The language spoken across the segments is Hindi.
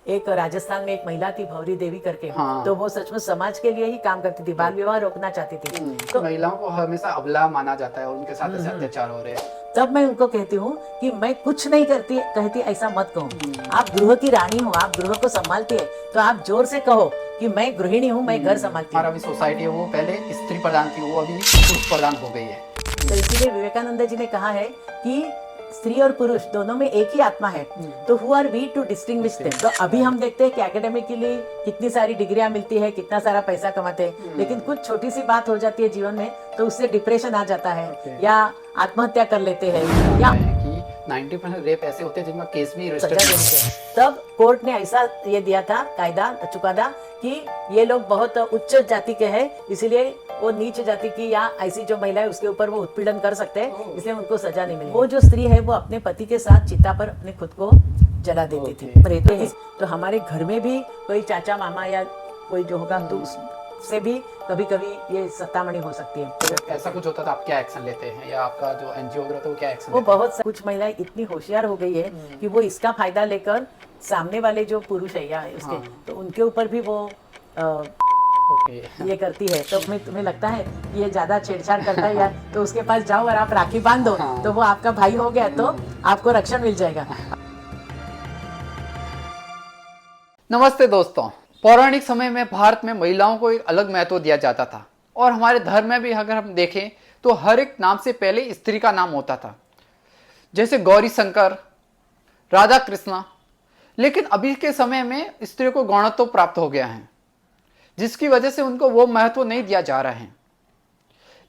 एक राजस्थान में एक महिला थी भौरी देवी करके, हाँ। तो वो सचमुच समाज के लिए ही काम करती थी, बाल विवाह रोकना चाहती थी। तो महिलाओं को हमेशा अबला माना जाता है और उनके साथ ऐसे अत्याचार हो रहे हैं। तब मैं उनको कहती हूँ कि मैं कुछ नहीं करती कहती ऐसा मत कहो। आप गृह की रानी हो, आप गृह को संभालती है, तो आप जोर से कहो कि मैं गृहिणी हूँ, मैं घर संभालती हमारा हूँ। भी सोसाइटी है वो पहले स्त्री प्रधान थी, वो अभी पुरुष प्रधान हो गई है। तो इसीलिए विवेकानंद जी ने कहा है कि स्त्री और पुरुष दोनों में एक ही आत्मा है, तो who are we to distinguish them. तो अभी हम देखते हैं कि एकेडमिकली कितनी सारी डिग्रियां मिलती है, कितना सारा पैसा कमाते हैं, लेकिन कुछ छोटी सी बात हो जाती है जीवन में तो उससे डिप्रेशन आ जाता है या आत्महत्या कर लेते हैं या 90% रेप ऐसे होते हैं जिनका केस भी सजा रजिस्टर देनी चाहिए। तब कोर्ट ने ऐसा ये दिया था कायदा चुकादा कि ये लोग बहुत उच्च जाति के हैं, इसीलिए वो नीच जाति की या ऐसी जो महिला है उसके ऊपर वो उत्पीड़न कर सकते हैं, इसलिए उनको सजा नहीं मिली। वो जो स्त्री है वो अपने पति के साथ चिता पर अपने खुद को जला देती थी। तो हमारे घर में भी कोई चाचा मामा या कोई जो होगा तो उससे भी कभी कभी ये सत्तामणि हो सकती है। ऐसा कुछ होता था, आप क्या एक्शन लेते हैं या आपका जो एनजीओ होता है वो क्या एक्शन वो बहुत कुछ महिलाएं इतनी होशियार हो गई है कि वो इसका फायदा लेकर सामने वाले जो पुरुष है या उसके तो उनके ऊपर भी वो ये करती है। तो तुम्हें लगता है कि ये ज्यादा छेड़छाड़ करता है या तो उसके पास जाओ और आप राखी बांध दो, तो वो आपका भाई हो गया, तो आपको रक्षण मिल जाएगा। नमस्ते दोस्तों, पौराणिक समय में भारत में महिलाओं को एक अलग महत्व दिया जाता था और हमारे धर्म में भी अगर हम देखें तो हर एक नाम से पहले स्त्री का नाम होता था, जैसे गौरी शंकर, राधा कृष्णा। लेकिन अभी के समय में स्त्रियों को गौणत्व प्राप्त हो गया है, जिसकी वजह से उनको वो महत्व नहीं दिया जा रहा है।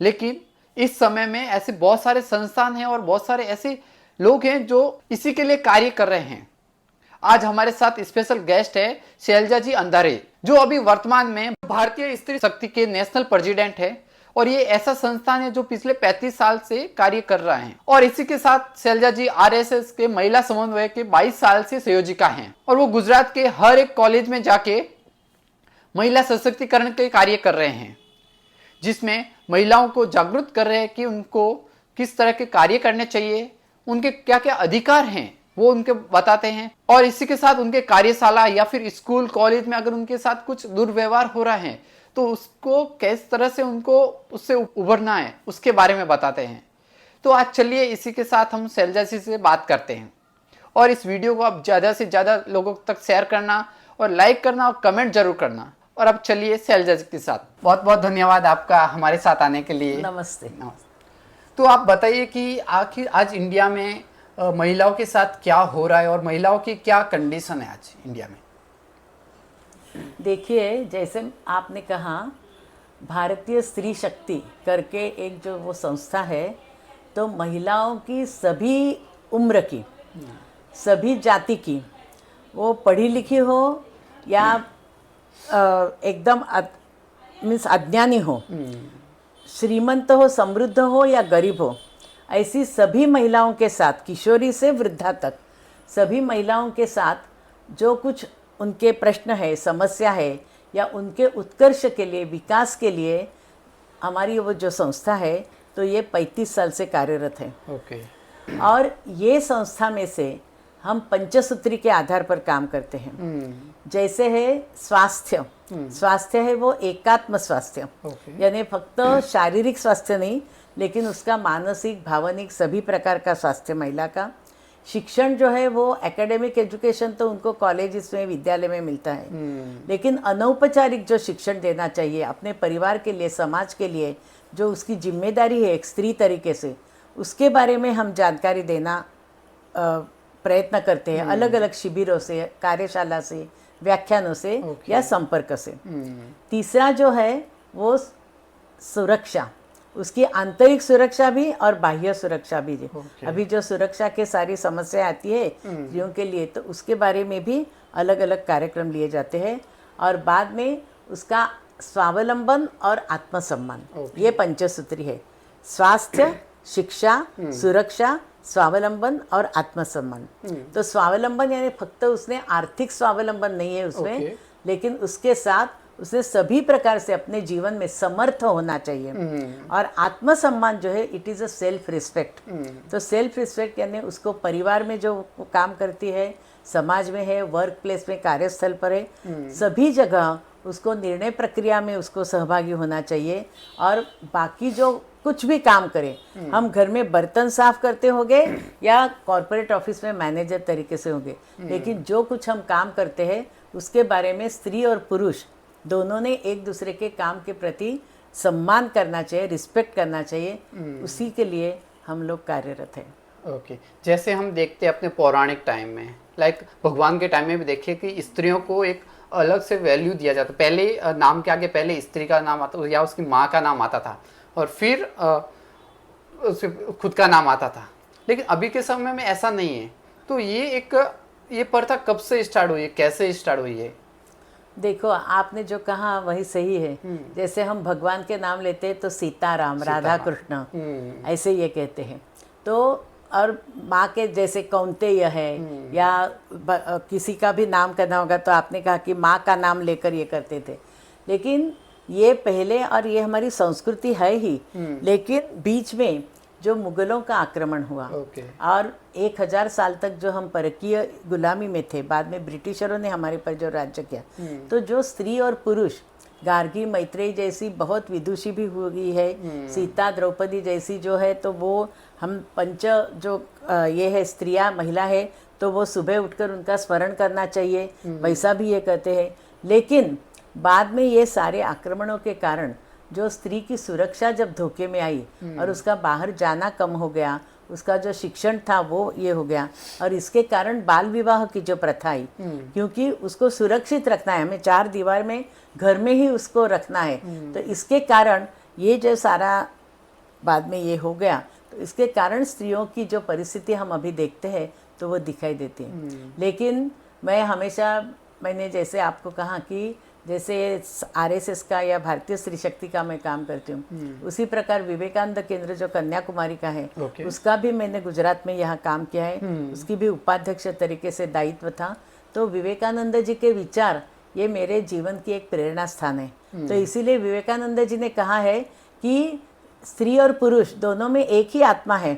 लेकिन इस समय में ऐसे बहुत सारे संस्थान हैं और बहुत सारे ऐसे लोग हैं जो इसी के लिए कार्य कर रहे हैं। आज हमारे साथ स्पेशल गेस्ट है शैलजा जी अंधारे, जो अभी वर्तमान में भारतीय स्त्री शक्ति के नेशनल प्रेसिडेंट है और ये ऐसा संस्थान है जो पिछले 35 साल से कार्य कर रहा है। और इसी के साथ शैलजा जी आरएसएस के महिला समन्वय के 22 साल से संयोजिका हैं और वो गुजरात के हर एक कॉलेज में जाके महिला सशक्तिकरण के कार्य कर रहे हैं, जिसमें महिलाओं को जागरूक कर रहे हैं कि उनको किस तरह के कार्य करने चाहिए, उनके क्या क्या अधिकार हैं वो उनके बताते हैं। और इसी के साथ उनके कार्यशाला या फिर स्कूल कॉलेज में अगर उनके साथ कुछ दुर्व्यवहार हो रहा है तो उसको किस तरह से उनको उससे उभरना है उसके बारे में बताते हैं। तो आज चलिए इसी के साथ हम शैलजा जी से बात करते हैं और इस वीडियो को आप ज़्यादा से ज़्यादा लोगों तक शेयर करना और लाइक करना और कमेंट जरूर करना। और अब चलिए शैलजा जी के साथ, बहुत बहुत धन्यवाद आपका हमारे साथ आने के लिए। नमस्ते। तो आप बताइए कि आखिर आज इंडिया में महिलाओं के साथ क्या हो रहा है और महिलाओं की क्या कंडीशन है आज इंडिया में। देखिए, जैसे आपने कहा भारतीय स्त्री शक्ति करके एक जो वो संस्था है, तो महिलाओं की सभी उम्र की, सभी जाति की, वो पढ़ी लिखी हो या एकदम मीन्स अज्ञानी हो, श्रीमंत हो, समृद्ध हो या गरीब हो, ऐसी सभी महिलाओं के साथ, किशोरी से वृद्धा तक सभी महिलाओं के साथ जो कुछ उनके प्रश्न है, समस्या है या उनके उत्कर्ष के लिए, विकास के लिए हमारी वो जो संस्था है तो ये 35 साल से कार्यरत है। और ये संस्था में से हम पंचसूत्री के आधार पर काम करते हैं। जैसे है स्वास्थ्य, स्वास्थ्य है वो एकात्म स्वास्थ्य, यानी फक्त शारीरिक स्वास्थ्य नहीं लेकिन उसका मानसिक, भावनिक सभी प्रकार का स्वास्थ्य महिला का। शिक्षण जो है वो एकेडमिक एजुकेशन तो उनको कॉलेज में, विद्यालय में मिलता है, लेकिन अनौपचारिक जो शिक्षण देना चाहिए अपने परिवार के लिए, समाज के लिए, जो उसकी जिम्मेदारी है एक स्त्री तरीके से, उसके बारे में हम जानकारी देना प्रयत्न करते हैं अलग अलग शिविरों से, कार्यशाला से, व्याख्यानों से या संपर्क से। तीसरा जो है वो सुरक्षा, उसकी आंतरिक सुरक्षा भी और बाह्य सुरक्षा भी। अभी जो सुरक्षा के सारी समस्या आती है स्त्रियों के लिए, तो उसके बारे में भी अलग अलग कार्यक्रम लिए जाते हैं। और बाद में उसका स्वावलंबन और आत्मसम्मान, ये पंचसूत्री है। स्वास्थ्य, शिक्षा, सुरक्षा, स्वावलंबन और आत्मसम्मान। तो स्वावलंबन यानी फक्त उसने आर्थिक स्वावलंबन नहीं है उसमें, लेकिन उसके साथ उसे सभी प्रकार से अपने जीवन में समर्थ होना चाहिए। और आत्मसम्मान जो है it is a self respect. तो सेल्फ रिस्पेक्ट यानी उसको परिवार में जो काम करती है समाज में है, वर्क प्लेस में, कार्यस्थल पर है, सभी जगह उसको निर्णय प्रक्रिया में उसको सहभागी होना चाहिए। और बाकी जो कुछ भी काम करे, हम घर में बर्तन साफ करते होंगे या कॉरपोरेट ऑफिस में मैनेजर तरीके से होंगे, लेकिन जो कुछ हम काम करते हैं उसके बारे में स्त्री और पुरुष दोनों ने एक दूसरे के काम के प्रति सम्मान करना चाहिए, रिस्पेक्ट करना चाहिए। उसी के लिए हम लोग कार्यरत हैं। ओके जैसे हम देखते हैं अपने पौराणिक टाइम में, लाइक भगवान के टाइम में भी देखिए कि स्त्रियों को एक अलग से वैल्यू दिया जाता। पहले नाम के आगे पहले स्त्री का नाम आता या उसकी माँ का नाम आता था और फिर उसके खुद का नाम आता था, लेकिन अभी के समय में ऐसा नहीं है। तो ये प्रथा कब से स्टार्ट हुई है, कैसे स्टार्ट हुई है? देखो, आपने जो कहा वही सही है। जैसे हम भगवान के नाम लेते हैं तो सीताराम, राधा कृष्ण, ऐसे ये कहते हैं। तो और माँ के जैसे कौन्तेय है या किसी का भी नाम करना होगा तो आपने कहा कि माँ का नाम लेकर ये करते थे। लेकिन ये पहले और ये हमारी संस्कृति है ही, लेकिन बीच में जो मुगलों का आक्रमण हुआ और 1000 साल तक जो हम परकीय गुलामी में थे, बाद में ब्रिटिशरों ने हमारे पर जो राज्य किया, तो जो स्त्री और पुरुष, गार्गी मैत्रेयी जैसी बहुत विदुषी भी हुई है, सीता द्रौपदी जैसी जो है, तो वो हम पंच जो ये है स्त्रियां, महिला है, तो वो सुबह उठकर उनका स्मरण करना चाहिए, वैसा भी ये कहते हैं। लेकिन बाद में ये सारे आक्रमणों के कारण जो स्त्री की सुरक्षा जब धोखे में आई और उसका बाहर जाना कम हो गया, उसका जो शिक्षण था वो ये हो गया, और इसके कारण बाल विवाह की जो प्रथा आई, क्योंकि उसको सुरक्षित रखना है, हमें 4 दीवार में घर में ही उसको रखना है, तो इसके कारण ये जो सारा बाद में ये हो गया, तो इसके कारण स्त्रियों की जो परिस्थिति हम अभी देखते हैं तो वो दिखाई देती है। लेकिन मैंने जैसे आपको कहा कि जैसे आरएसएस का या भारतीय स्त्री शक्ति का मैं काम करती हूँ, उसी प्रकार विवेकानंद केंद्र जो कन्याकुमारी का है, उसका भी मैंने गुजरात में यहाँ काम किया है, उसकी भी उपाध्यक्ष तरीके से दायित्व था। तो विवेकानंद जी के विचार ये मेरे जीवन की एक प्रेरणा स्थान है। तो इसीलिए विवेकानंद जी ने कहा है कि स्त्री और पुरुष दोनों में एक ही आत्मा है,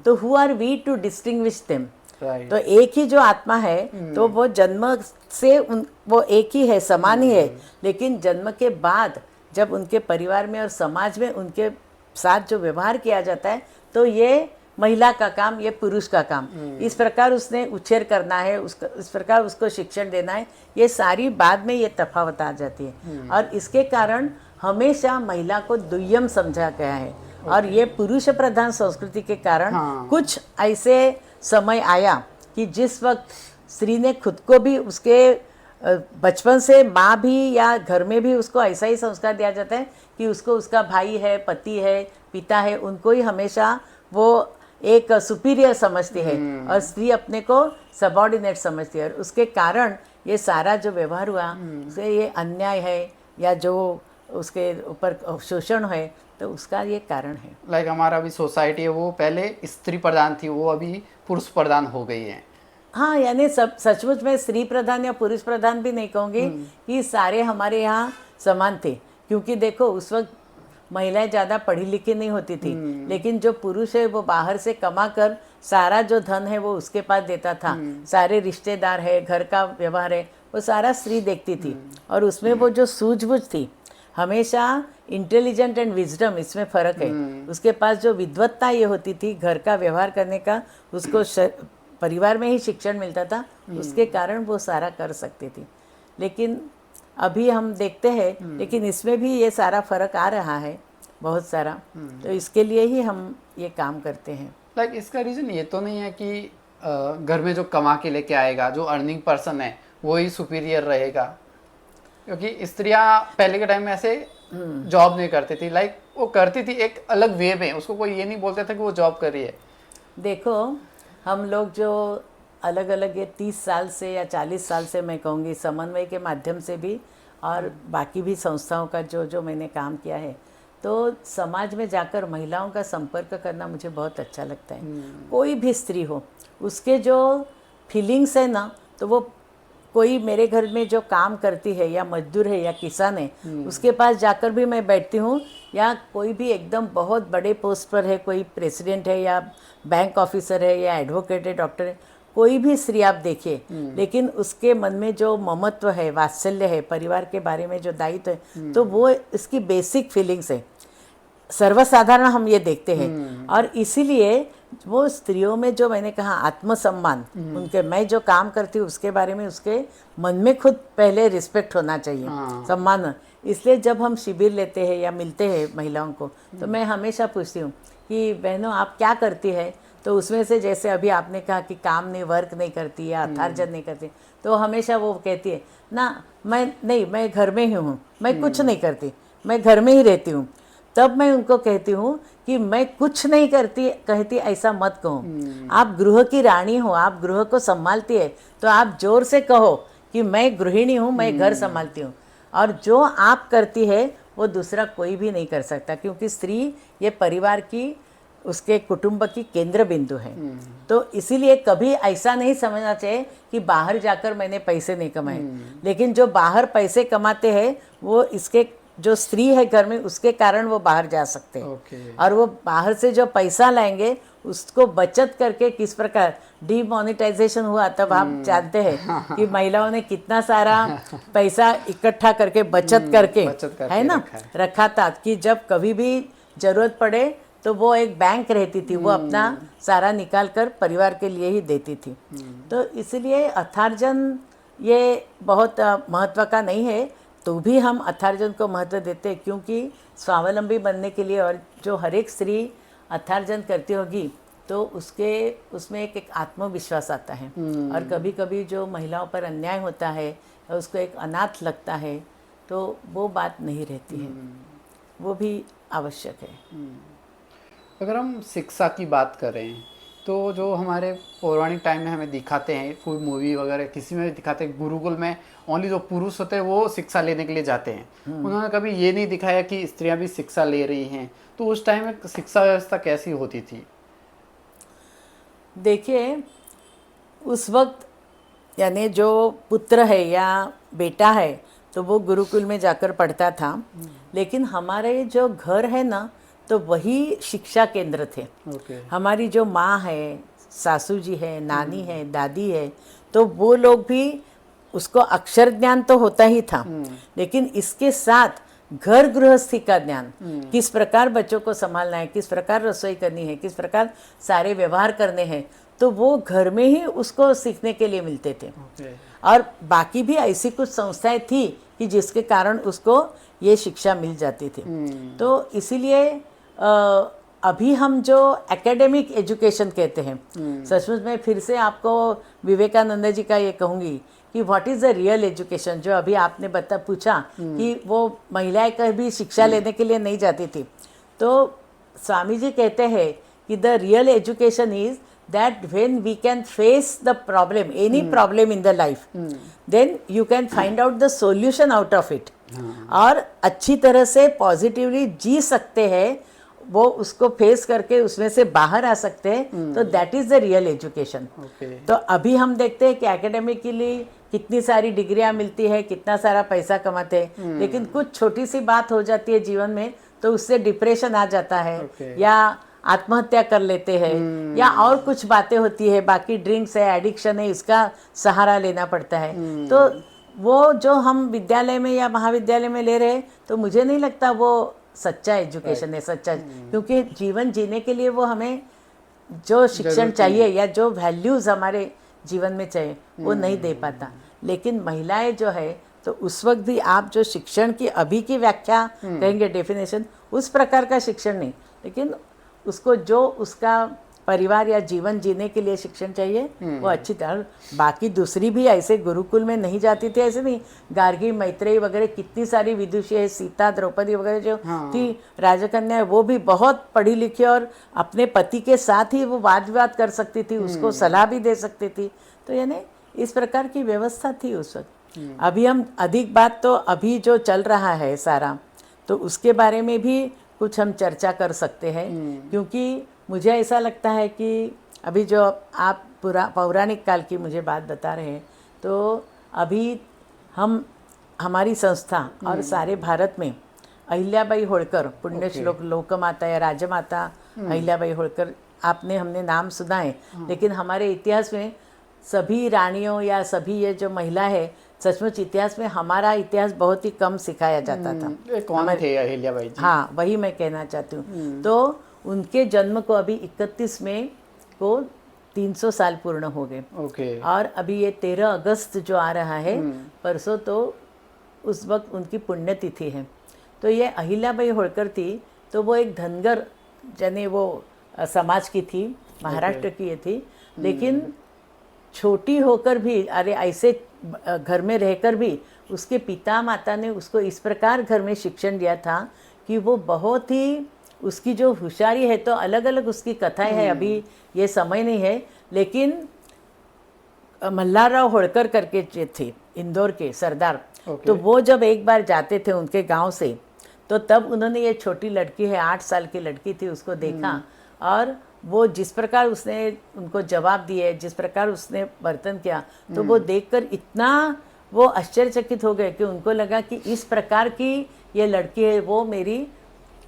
तो who are we to distinguish them. तो एक ही जो आत्मा है, तो वो जन्म से वो एक ही है, समान ही है, लेकिन जन्म के बाद जब उनके परिवार में और समाज में उनके साथ जो व्यवहार किया जाता है, तो ये महिला का काम, ये पुरुष का काम, इस प्रकार उसने उछेर करना है, इस प्रकार उसको शिक्षण देना है, ये सारी बाद में ये तफावत आ जाती है। और इसके कारण हमेशा महिला को दुय्यम समझा गया है, और ये पुरुष प्रधान संस्कृति के कारण कुछ ऐसे समय आया कि जिस वक्त स्त्री ने खुद को भी उसके बचपन से माँ भी या घर में भी उसको ऐसा ही संस्कार दिया जाता है कि उसको उसका भाई है, पति है, पिता है, उनको ही हमेशा वो एक सुपीरियर समझती है और स्त्री अपने को सबऑर्डिनेट समझती है। और उसके कारण ये सारा जो व्यवहार हुआ उसे ये अन्याय है या जो उसके ऊपर शोषण है, तो उसका ये कारण है। लाइक हमारा अभी सोसाइटी है वो पहले स्त्री प्रधान थी, वो अभी पुरुष प्रधान हो गई है। हाँ, यानी सब सचमुच में स्त्री प्रधान या पुरुष प्रधान भी नहीं कहूँगी कि सारे हमारे यहाँ समान थे, क्योंकि देखो उस वक्त महिलाएं ज़्यादा पढ़ी लिखी नहीं होती थी, लेकिन जो पुरुष है वो बाहर से कमा कर सारा जो धन है वो उसके पास देता था, सारे रिश्तेदार है, घर का व्यवहार है, वो सारा स्त्री देखती थी। और उसमें वो जो सूझबूझ थी, हमेशा इंटेलिजेंट एंड विजडम, इसमें फ़र्क है। उसके पास जो विद्वत्ता ये होती थी घर का व्यवहार करने का, उसको परिवार में ही शिक्षण मिलता था, उसके कारण वो सारा कर सकती थी। लेकिन अभी हम देखते हैं, लेकिन इसमें भी ये सारा फ़र्क आ रहा है बहुत सारा, तो इसके लिए ही हम ये काम करते हैं। लाइक इसका रीज़न ये तो नहीं है कि घर में जो कमा के लेके आएगा, जो अर्निंग पर्सन है, वो ही सुपीरियर रहेगा, क्योंकि स्त्रियां पहले के टाइम में ऐसे जॉब नहीं करती थी। लाइक वो करती थी एक अलग वे में, उसको कोई ये नहीं बोलता था कि वो जॉब कर रही है। देखो, हम लोग जो अलग अलग ये 30 साल से या 40 साल से मैं कहूँगी समन्वय के माध्यम से भी और बाकी भी संस्थाओं का जो मैंने काम किया है, तो समाज में जाकर महिलाओं का संपर्क करना मुझे बहुत अच्छा लगता है। कोई भी स्त्री हो, उसके जो फीलिंग्स है ना, तो वो कोई मेरे घर में जो काम करती है या मजदूर है या किसान है, उसके पास जाकर भी मैं बैठती हूँ, या कोई भी एकदम बहुत बड़े पोस्ट पर है, कोई प्रेसिडेंट है या बैंक ऑफिसर है या एडवोकेट है, डॉक्टर है, कोई भी स्त्री आप देखिए, लेकिन उसके मन में जो ममत्व है, वात्सल्य है, परिवार के बारे में जो दायित्व है, तो वो इसकी बेसिक फीलिंग्स है। सर्वसाधारण हम ये देखते हैं। और इसीलिए वो स्त्रियों में जो मैंने कहा आत्मसम्मान, उनके मैं जो काम करती हूँ उसके बारे में उसके मन में खुद पहले रिस्पेक्ट होना चाहिए, सम्मान। इसलिए जब हम शिविर लेते हैं या मिलते हैं महिलाओं को, तो मैं हमेशा पूछती हूँ कि बहनों आप क्या करती है, तो उसमें से जैसे अभी आपने कहा कि काम नहीं, वर्क नहीं करती या अर्थार्जन नहीं करती, तो हमेशा वो कहती है ना मैं घर में ही हूँ, मैं कुछ नहीं करती, मैं घर में ही रहती हूँ। तब मैं उनको कहती हूँ कि मैं कुछ नहीं करती कहती ऐसा मत कहो, आप गृह की रानी हो, आप गृह को संभालती है, तो आप जोर से कहो कि मैं गृहिणी हूँ, मैं घर संभालती हूँ। और जो आप करती है वो दूसरा कोई भी नहीं कर सकता, क्योंकि स्त्री ये परिवार की, उसके कुटुंब की केंद्र बिंदु है। तो इसीलिए कभी ऐसा नहीं समझना चाहिए कि बाहर जाकर मैंने पैसे नहीं कमाए, लेकिन जो बाहर पैसे कमाते हैं वो इसके जो स्त्री है घर में उसके कारण वो बाहर जा सकते हैं। और वो बाहर से जो पैसा लाएंगे उसको बचत करके किस प्रकार डीमोनेटाइजेशन हुआ, तब आप जानते हैं कि महिलाओं ने कितना सारा पैसा इकट्ठा करके बचत करके है ना रखा था, कि जब कभी भी जरूरत पड़े तो वो एक बैंक रहती थी, वो अपना सारा निकाल कर परिवार के लिए ही देती थी। तो इसलिए अर्थार्जन ये बहुत महत्व का नहीं है, तो भी हम अर्थार्जन को महत्व देते हैं, क्योंकि स्वावलंबी बनने के लिए, और जो हर एक स्त्री अर्थार्जन करती होगी तो उसमें एक आत्मविश्वास आता है। और कभी कभी जो महिलाओं पर अन्याय होता है, उसको एक अनाथ लगता है, तो वो बात नहीं रहती है, वो भी आवश्यक है। अगर हम शिक्षा की बात करें तो जो हमारे पौराणिक टाइम में हमें दिखाते हैं, कोई मूवी वगैरह किसी में भी दिखाते हैं, गुरुकुल में ओनली जो पुरुष होते हैं वो शिक्षा लेने के लिए जाते हैं। उन्होंने कभी ये नहीं दिखाया कि स्त्रियां भी शिक्षा ले रही हैं। तो उस टाइम में शिक्षा व्यवस्था कैसी होती थी? देखिए, उस वक्त यानी जो पुत्र है या बेटा है तो वो गुरुकुल में जाकर पढ़ता था, लेकिन हमारे जो घर है ना, तो वही शिक्षा केंद्र थे। हमारी जो माँ है, सासू जी है, नानी है, दादी है, तो वो लोग भी, उसको अक्षर ज्ञान तो होता ही था, लेकिन इसके साथ घर गृहस्थी का ज्ञान, किस प्रकार बच्चों को संभालना है, किस प्रकार रसोई करनी है, किस प्रकार सारे व्यवहार करने हैं, तो वो घर में ही उसको सीखने के लिए मिलते थे। और बाकी भी ऐसी कुछ संस्थाएं थी कि जिसके कारण उसको ये शिक्षा मिल जाती थी। तो इसीलिए अभी हम जो एकेडमिक एजुकेशन कहते हैं, सचमुच में फिर से आपको विवेकानंद जी का ये कहूँगी कि what is the real education, जो अभी आपने पूछा कि वो महिलाएं कभी शिक्षा लेने के लिए नहीं जाती थी, तो स्वामी जी कहते हैं कि the real education is that when we can face the problem, any problem in the life, then you can find out the solution out of it, और अच्छी तरह से पॉजिटिवली जी सकते हैं, वो उसको फेस करके उसमें से बाहर आ सकते हैं। तो that is the real education. तो अभी हम देखते हैं कि एकेडमिकली कितनी सारी डिग्रियां मिलती है, कितना सारा पैसा कमाते हैं, लेकिन कुछ छोटी सी बात हो जाती है जीवन में तो उससे डिप्रेशन आ जाता है, या आत्महत्या कर लेते हैं, या और कुछ बातें होती है, बाकी ड्रिंक्स है, एडिक्शन है, इसका सहारा लेना पड़ता है। तो वो जो हम विद्यालय में या महाविद्यालय में ले रहे हैं, तो मुझे नहीं लगता वो सच्चा एजुकेशन है, सच्चा, क्योंकि जीवन जीने के लिए वो हमें जो शिक्षण चाहिए या जो वैल्यूज़ हमारे जीवन में चाहिए वो नहीं दे पाता। लेकिन महिलाएं जो है, तो उस वक्त भी आप जो शिक्षण की अभी की व्याख्या कहेंगे, डेफिनेशन, उस प्रकार का शिक्षण नहीं, लेकिन उसको जो उसका परिवार या जीवन जीने के लिए शिक्षण चाहिए वो अच्छी तरह। बाकी दूसरी भी ऐसे गुरुकुल में नहीं जाती थी, ऐसे नहीं, गार्गी, मैत्रेयी वगैरह कितनी सारी विदुषी है, सीता, द्रौपदी वगैरह जो थी राजकन्या, वो भी बहुत पढ़ी लिखी और अपने पति के साथ ही वो वाद विवाद कर सकती थी, उसको सलाह भी दे सकती थी। तो यानी इस प्रकार की व्यवस्था थी उस वक्त। अभी हम अधिक बात तो अभी जो चल रहा है सारा, तो उसके बारे में भी कुछ हम चर्चा कर सकते हैं, क्योंकि मुझे ऐसा लगता है कि अभी जो आप पौराणिक काल की मुझे बात बता रहे हैं, तो अभी हमारी संस्था और सारे भारत में अहिल्याबाई होळकर, पुण्यश्लोक लोकमाता या राजमाता अहिल्याबाई होळकर, हमने नाम सुना है, लेकिन हमारे इतिहास में सभी रानियों या सभी ये जो महिला है, सचमुच इतिहास में हमारा इतिहास बहुत ही कम सिखाया जाता था। ये कौन थे अहिल्याबाई जी? हाँ, वही मैं कहना चाहती हूँ। तो उनके जन्म को अभी 31 मई को 300 साल पूर्ण हो गए। ओके। और अभी ये 13 अगस्त जो आ रहा है परसों, तो उस वक्त उनकी पुण्यतिथि है। तो ये अहिल्याबाई होळकर थी, तो वो एक धनगर यानी वो समाज की थी, महाराष्ट्र की ये थी। लेकिन छोटी होकर भी, अरे ऐसे घर में रहकर भी उसके पिता माता ने उसको इस प्रकार घर में शिक्षण दिया था कि वो बहुत ही, उसकी जो होशियारी है तो अलग अलग उसकी कथाएं हैं, अभी ये समय नहीं है। लेकिन मल्हारराव होळकर करके जो थे इंदौर के सरदार, तो वो जब एक बार जाते थे उनके गांव से, तो तब उन्होंने ये छोटी लड़की है, 8 साल की लड़की थी, उसको देखा। और वो जिस प्रकार उसने उनको जवाब दिए, जिस प्रकार उसने बर्तन किया, तो वो देखकर इतना वो आश्चर्यचकित हो गए कि उनको लगा कि इस प्रकार की ये लड़की है, वो मेरी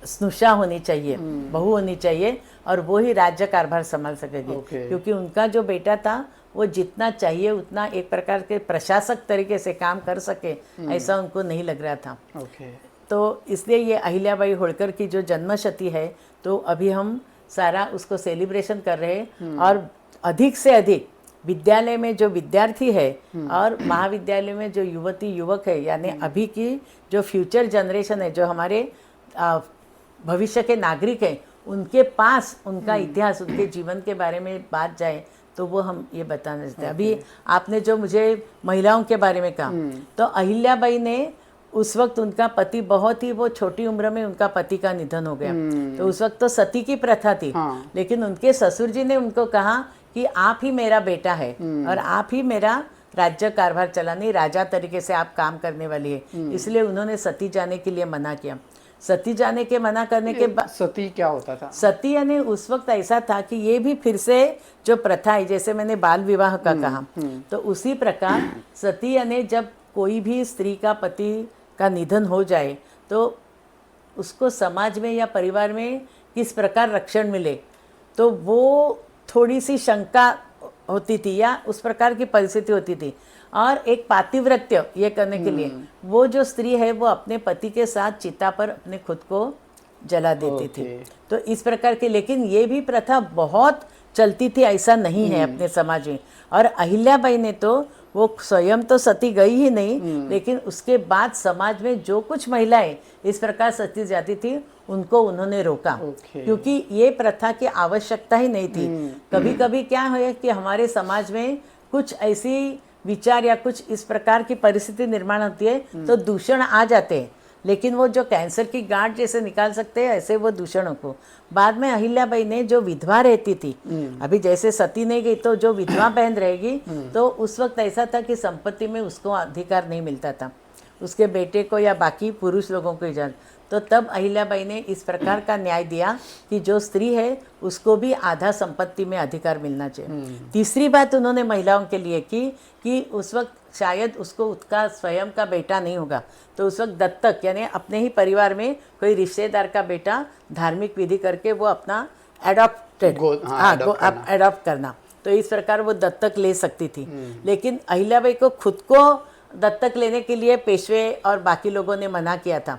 स्नुषा होनी चाहिए, बहू होनी चाहिए, और वो ही राज्य कारभार संभाल सकेगी। क्योंकि उनका जो बेटा था वो जितना चाहिए उतना एक प्रकार के प्रशासक तरीके से काम कर सके, ऐसा उनको नहीं लग रहा था। तो इसलिए ये अहिल्याबाई होळकर की जो जन्मशती है, तो अभी हम सारा उसको सेलिब्रेशन कर रहे हैं। और अधिक से अधिक विद्यालय में जो विद्यार्थी है और महाविद्यालय में जो युवती युवक है, यानी अभी की जो फ्यूचर जनरेशन है, जो हमारे भविष्य के नागरिक हैं, उनके पास उनका इतिहास, उनके जीवन के बारे में बात जाए, तो वो हम ये बताना चाहते हैं। अभी आपने जो मुझे महिलाओं के बारे में कहा, तो अहिल्याबाई ने उस वक्त उनका पति बहुत ही, वो छोटी उम्र में उनका पति का निधन हो गया। तो उस वक्त तो सती की प्रथा थी। लेकिन उनके ससुर जी ने उनको कहा कि आप ही मेरा बेटा है और आप ही मेरा राज्य कारभार चलाने, राजा तरीके से आप काम करने वाली है। इसलिए उन्होंने सती जाने के लिए मना किया। सती जाने के मना करने के बाद, सती क्या होता था? सती यानी उस वक्त ऐसा था कि ये भी फिर से जो प्रथा है, जैसे मैंने बाल विवाह का कहा, तो उसी प्रकार सती यानी जब कोई भी स्त्री का पति का निधन हो जाए, तो उसको समाज में या परिवार में किस प्रकार रक्षण मिले, तो वो थोड़ी सी शंका होती थी या उस प्रकार की परिस्थिति होती थी। और एक पातिव्रत्य ये करने के लिए वो जो स्त्री है, वो अपने पति के साथ चिता पर अपने खुद को जला देती थी। तो इस प्रकार की, लेकिन ये भी प्रथा बहुत चलती थी, ऐसा नहीं है अपने समाज में। और अहिल्याबाई ने तो वो स्वयं तो सती गई ही नहीं, लेकिन उसके बाद समाज में जो कुछ महिलाएं इस प्रकार सती जाती थी, उनको उन्होंने रोका। क्योंकि ये प्रथा की आवश्यकता ही नहीं थी। कभी कभी क्या है कि हमारे समाज में कुछ ऐसी विचार या कुछ इस प्रकार की परिस्थिति निर्माण होती है, तो दूषण आ जाते हैं। लेकिन वो जो कैंसर की गांठ जैसे निकाल सकते हैं, ऐसे वो दूषणों को बाद में अहिल्याबाई ने, जो विधवा रहती थी, अभी जैसे सती नहीं गई तो जो विधवा बहन रहेगी, तो उस वक्त ऐसा था कि संपत्ति में उसको अधिकार नहीं मिलता था, उसके बेटे को या बाकी पुरुष लोगों को इजाजत। तो तब अहिल्याबाई ने इस प्रकार का न्याय दिया कि जो स्त्री है उसको भी आधा संपत्ति में अधिकार मिलना चाहिए। तीसरी बात उन्होंने महिलाओं के लिए की कि उस वक्त शायद उसको उसका स्वयं का बेटा नहीं होगा, तो उस वक्त दत्तक यानी अपने ही परिवार में कोई रिश्तेदार का बेटा धार्मिक विधि करके वो अपना एडॉप्ट करना, तो इस प्रकार वो दत्तक ले सकती थी। लेकिन अहिल्याबाई को खुद को दत्तक लेने के लिए पेशवे और बाकी लोगों ने मना किया था।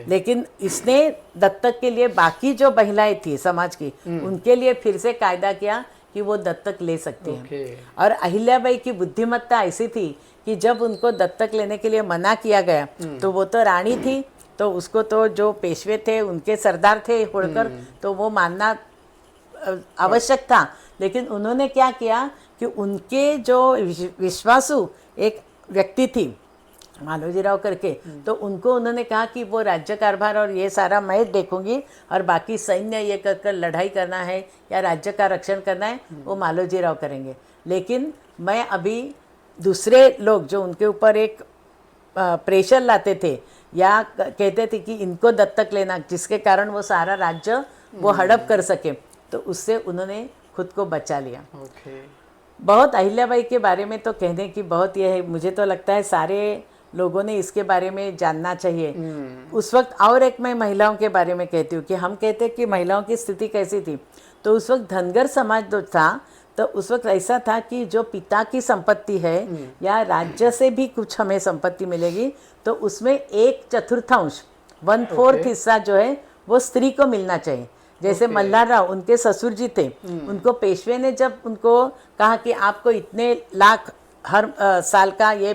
लेकिन इसने दत्तक के लिए बाकी जो महिलाएं थी समाज की, उनके लिए फिर से कायदा किया कि वो दत्तक ले सकती हैं। और अहिल्याबाई की बुद्धिमत्ता ऐसी थी कि जब उनको दत्तक लेने के लिए मना किया गया, तो वो तो रानी थी, तो उसको तो जो पेशवे थे, उनके सरदार थे होळकर, तो वो मानना आवश्यक था। लेकिन उन्होंने क्या किया कि उनके जो विश्वासु एक व्यक्ति थी मालोजीराव करके, तो उनको उन्होंने कहा कि वो राज्य कारभार और ये सारा मैं देखूंगी, और बाकी सैन्य ये कर लड़ाई करना है या राज्य का रक्षण करना है, वो मालोजीराव करेंगे। लेकिन मैं अभी दूसरे लोग जो उनके ऊपर एक प्रेशर लाते थे या कहते थे कि इनको दत्तक लेना, जिसके कारण वो सारा राज्य वो हड़प कर सके, तो उससे उन्होंने खुद को बचा लिया। बहुत अहिल्याबाई के बारे में तो कहने की बहुत यह है, मुझे तो लगता है सारे लोगों ने इसके बारे में जानना चाहिए। उस वक्त और एक मैं महिलाओं के बारे में कहती हूँ कि हम कहते हैं कि महिलाओं की स्थिति कैसी थी, तो उस वक्त धनगर समाज जो था, तो उस वक्त ऐसा था कि जो पिता की संपत्ति है या राज्य से भी कुछ हमें संपत्ति मिलेगी तो उसमें 1/4 1/4 हिस्सा जो है वो स्त्री को मिलना चाहिए। जैसे मल्हारराव उनके ससुर जी थे, उनको पेशवे ने जब उनको कहा कि आपको इतने लाख हर साल का ये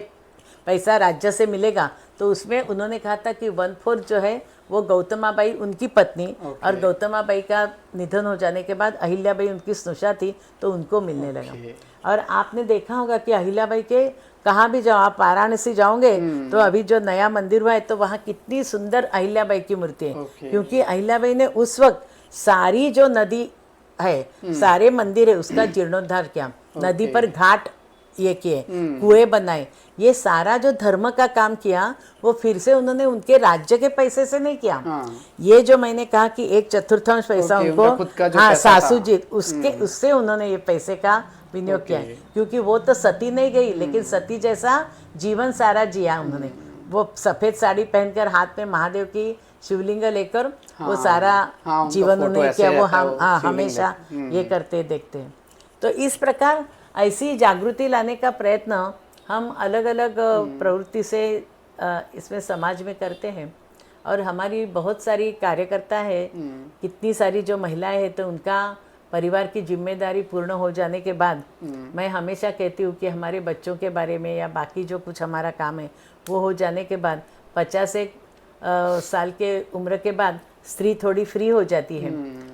पैसा राज्य से मिलेगा, तो उसमें उन्होंने कहा था कि 1/4 जो है वो गौतमाबाई उनकी पत्नी और गौतमाबाई का निधन हो जाने के बाद अहिल्याबाई उनकी स्नुषा थी तो उनको मिलने लगा। और आपने देखा होगा कि अहिल्याबाई के कहाँ भी जाओ, आप वाराणसी जाओगे तो अभी जो नया मंदिर हुआ है तो वहाँ कितनी सुंदर अहिल्याबाई की मूर्ति है, क्योंकि अहिल्याबाई ने उस वक्त सारी जो नदी है, सारे मंदिर है, उसका जीर्णोद्धार किया, नदी पर घाट ये किए, कुएं बनाए, ये सारा जो धर्म का काम किया वो फिर से उन्होंने उनके राज्य के पैसे से नहीं किया। ये जो मैंने कहा कि 1/4 पैसा उनको सासू जी उससे उन्होंने ये पैसे का विनियोग किया है, क्योंकि वो तो सती नहीं गई लेकिन सती जैसा जीवन सारा जिया उन्होंने। वो सफेद साड़ी पहनकर हाथ में महादेव की शिवलिंग लेकर वो सारा जीवन उन्होंने किया, वो हम हमेशा ये करते देखते हैं। तो इस प्रकार ऐसी जागृति लाने का प्रयत्न हम अलग अलग प्रवृत्ति से इसमें समाज में करते हैं। और हमारी बहुत सारी कार्यकर्ता है, कितनी सारी जो महिलाएं हैं, तो उनका परिवार की जिम्मेदारी पूर्ण हो जाने के बाद मैं हमेशा कहती हूँ कि हमारे बच्चों के बारे में या बाकी जो कुछ हमारा काम है वो हो जाने के बाद 50 साल के उम्र के बाद स्त्री थोड़ी फ्री हो जाती है,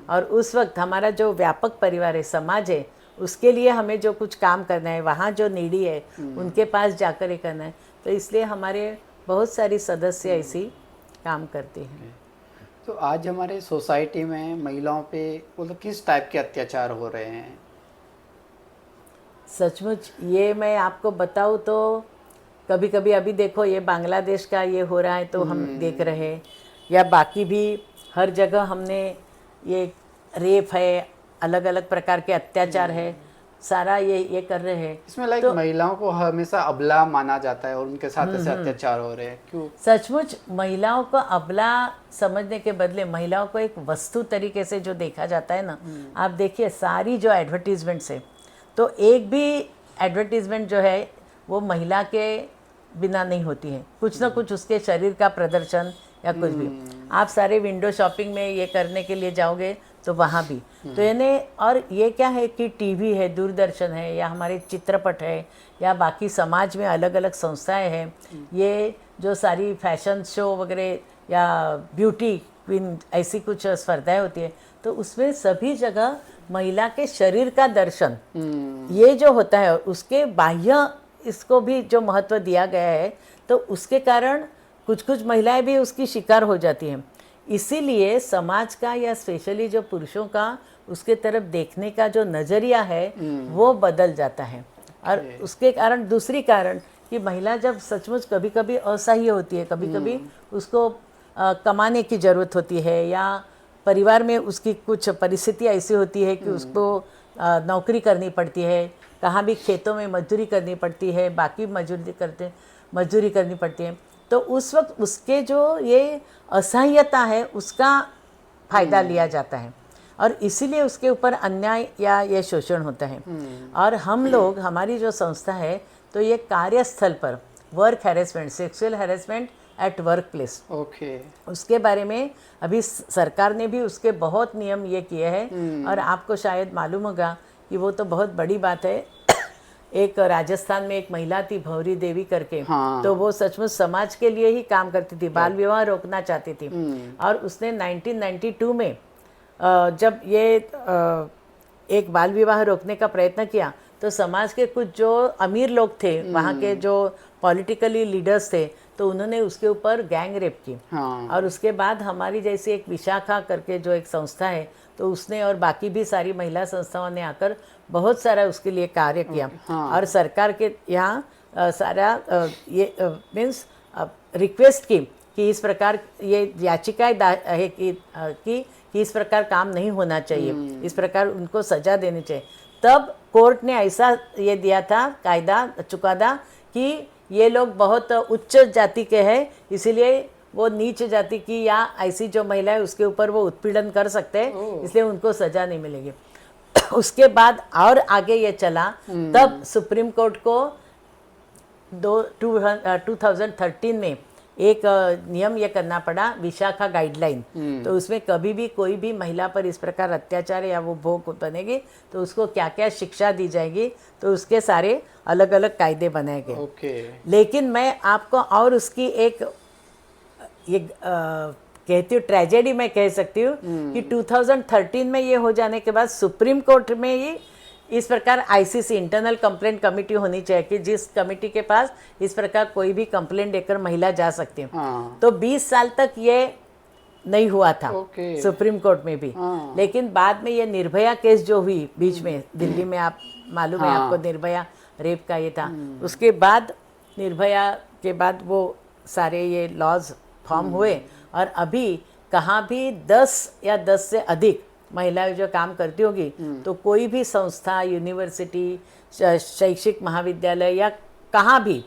और उस वक्त हमारा जो व्यापक परिवार है, समाज है, उसके लिए हमें जो कुछ काम करना है, वहाँ जो नीडी है उनके पास जाकर ही करना है। तो इसलिए हमारे बहुत सारी सदस्य ऐसी काम करते हैं। तो आज हमारे सोसाइटी में महिलाओं पे मतलब किस टाइप के अत्याचार हो रहे हैं? सचमुच ये मैं आपको बताऊँ तो कभी कभी अभी देखो ये बांग्लादेश का ये हो रहा है तो हम देख रहे हैं, या बाकी भी हर जगह हमने ये रेप है, अलग अलग प्रकार के अत्याचार है, सारा ये कर रहे हैं। इसमें तो महिलाओं को हमेशा अबला माना जाता है और उनके साथ ऐसे अत्याचार हो रहे हैं, क्यों? सचमुच महिलाओं को अबला समझने के बदले महिलाओं को एक वस्तु तरीके से जो देखा जाता है ना, आप देखिए सारी जो एडवर्टीजमेंट्स है, तो एक भी एडवर्टीजमेंट जो है वो महिला के बिना नहीं होती है, कुछ ना कुछ उसके शरीर का प्रदर्शन या कुछ भी। आप सारे विंडो शॉपिंग में ये करने के लिए जाओगे तो वहाँ भी तो यानी, और ये क्या है कि टीवी है, दूरदर्शन है, या हमारे चित्रपट है, या बाकी समाज में अलग अलग संस्थाएं हैं, ये जो सारी फैशन शो वगैरह या ब्यूटी क्वीन ऐसी कुछ स्पर्धाएं होती है, तो उसमें सभी जगह महिला के शरीर का दर्शन ये जो होता है, उसके बाह्य इसको भी जो महत्व दिया गया है, तो उसके कारण कुछ कुछ महिलाएं भी उसकी शिकार हो जाती हैं। इसीलिए समाज का या स्पेशली जो पुरुषों का उसके तरफ देखने का जो नज़रिया है वो बदल जाता है। और उसके कारण दूसरी कारण कि महिला जब सचमुच कभी कभी असहाय होती है, कभी कभी उसको कमाने की ज़रूरत होती है, या परिवार में उसकी कुछ परिस्थिति ऐसी होती है कि उसको नौकरी करनी पड़ती है, कहाँ भी खेतों में मजदूरी करनी पड़ती है, बाकी मजदूरी करनी पड़ती है, तो उस वक्त उसके जो ये असहायता है उसका फायदा लिया जाता है और इसीलिए उसके ऊपर अन्याय या ये शोषण होता है। और हम लोग, हमारी जो संस्था है, तो ये कार्यस्थल पर work harassment, sexual harassment eight work place, उसके बारे में अभी सरकार ने भी उसके बहुत नियम ये किए हैं। और आपको शायद मालूम होगा कि वो तो बहुत बड़ी बात है, एक राजस्थान में एक महिला थी भौरी देवी करके, तो वो सचमुच समाज के लिए ही काम करती थी, बाल विवाह रोकना चाहती थी। और उसने 1992 में जब ये एक बाल विवाह रोकने का प्रयत्न किया, तो समाज के कुछ जो अमीर लोग थे, वहाँ के जो पॉलिटिकली लीडर्स थे, तो उन्होंने उसके ऊपर गैंग रेप की। और उसके बाद हमारी जैसी एक विशाखा करके जो एक संस्था है, तो उसने और बाकी भी सारी महिला संस्थाओं ने आकर बहुत सारा उसके लिए कार्य किया। और सरकार के यहाँ सारा ये मीन्स रिक्वेस्ट की कि इस प्रकार ये याचिकाएं है कि इस प्रकार काम नहीं होना चाहिए, इस प्रकार उनको सजा देनी चाहिए। तब कोर्ट ने ऐसा ये दिया था कायदा चुकादा कि ये लोग बहुत उच्च जाति के हैं, इसीलिए वो नीच जाति की या ऐसी जो महिला है उसके ऊपर वो उत्पीड़न कर सकते हैं, इसलिए उनको सजा नहीं मिलेगी। उसके बाद और आगे ये चला, तब सुप्रीम कोर्ट को 2013 में एक नियम ये करना पड़ा, विशाखा गाइडलाइन। तो उसमें कभी भी कोई भी महिला पर इस प्रकार अत्याचार या वो भोग बनेगी तो उसको क्या क्या शिक्षा दी जाएगी, तो उसके सारे अलग अलग कायदे बनाए गए। ओके। लेकिन मैं आपको और उसकी एक ये कहती हूँ ट्रेजेडी मैं कह सकती हूँ कि 2013 में ये हो जाने के बाद सुप्रीम कोर्ट में ही इस प्रकार आईसीसी इंटरनल कंप्लेंट कमेटी होनी चाहिए कि जिस कमेटी के पास इस प्रकार कोई भी कंप्लेंट देकर महिला जा सकती है। हाँ। तो 20 साल तक ये नहीं हुआ था ओके। सुप्रीम कोर्ट में भी। हाँ। लेकिन बाद में ये निर्भया केस जो हुई बीच में दिल्ली में, आप मालूम है आपको, निर्भया रेप का ये था, उसके बाद निर्भया के बाद वो सारे ये लॉज फॉर्म हुए और अभी कहाँ भी 10 या 10 से अधिक महिलाएं जो काम करती होगी तो कोई भी संस्था, यूनिवर्सिटी, शैक्षिक महाविद्यालय या कहाँ भी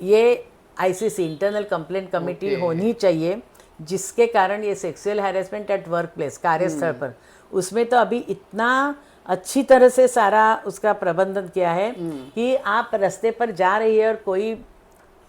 ये आईसीसी इंटरनल कंप्लेंट कमेटी होनी चाहिए, जिसके कारण ये sexual harassment eight work place, कार्यस्थल पर, उसमें तो अभी इतना अच्छी तरह से सारा उसका प्रबंधन किया है कि आप रास्ते पर जा रही है और कोई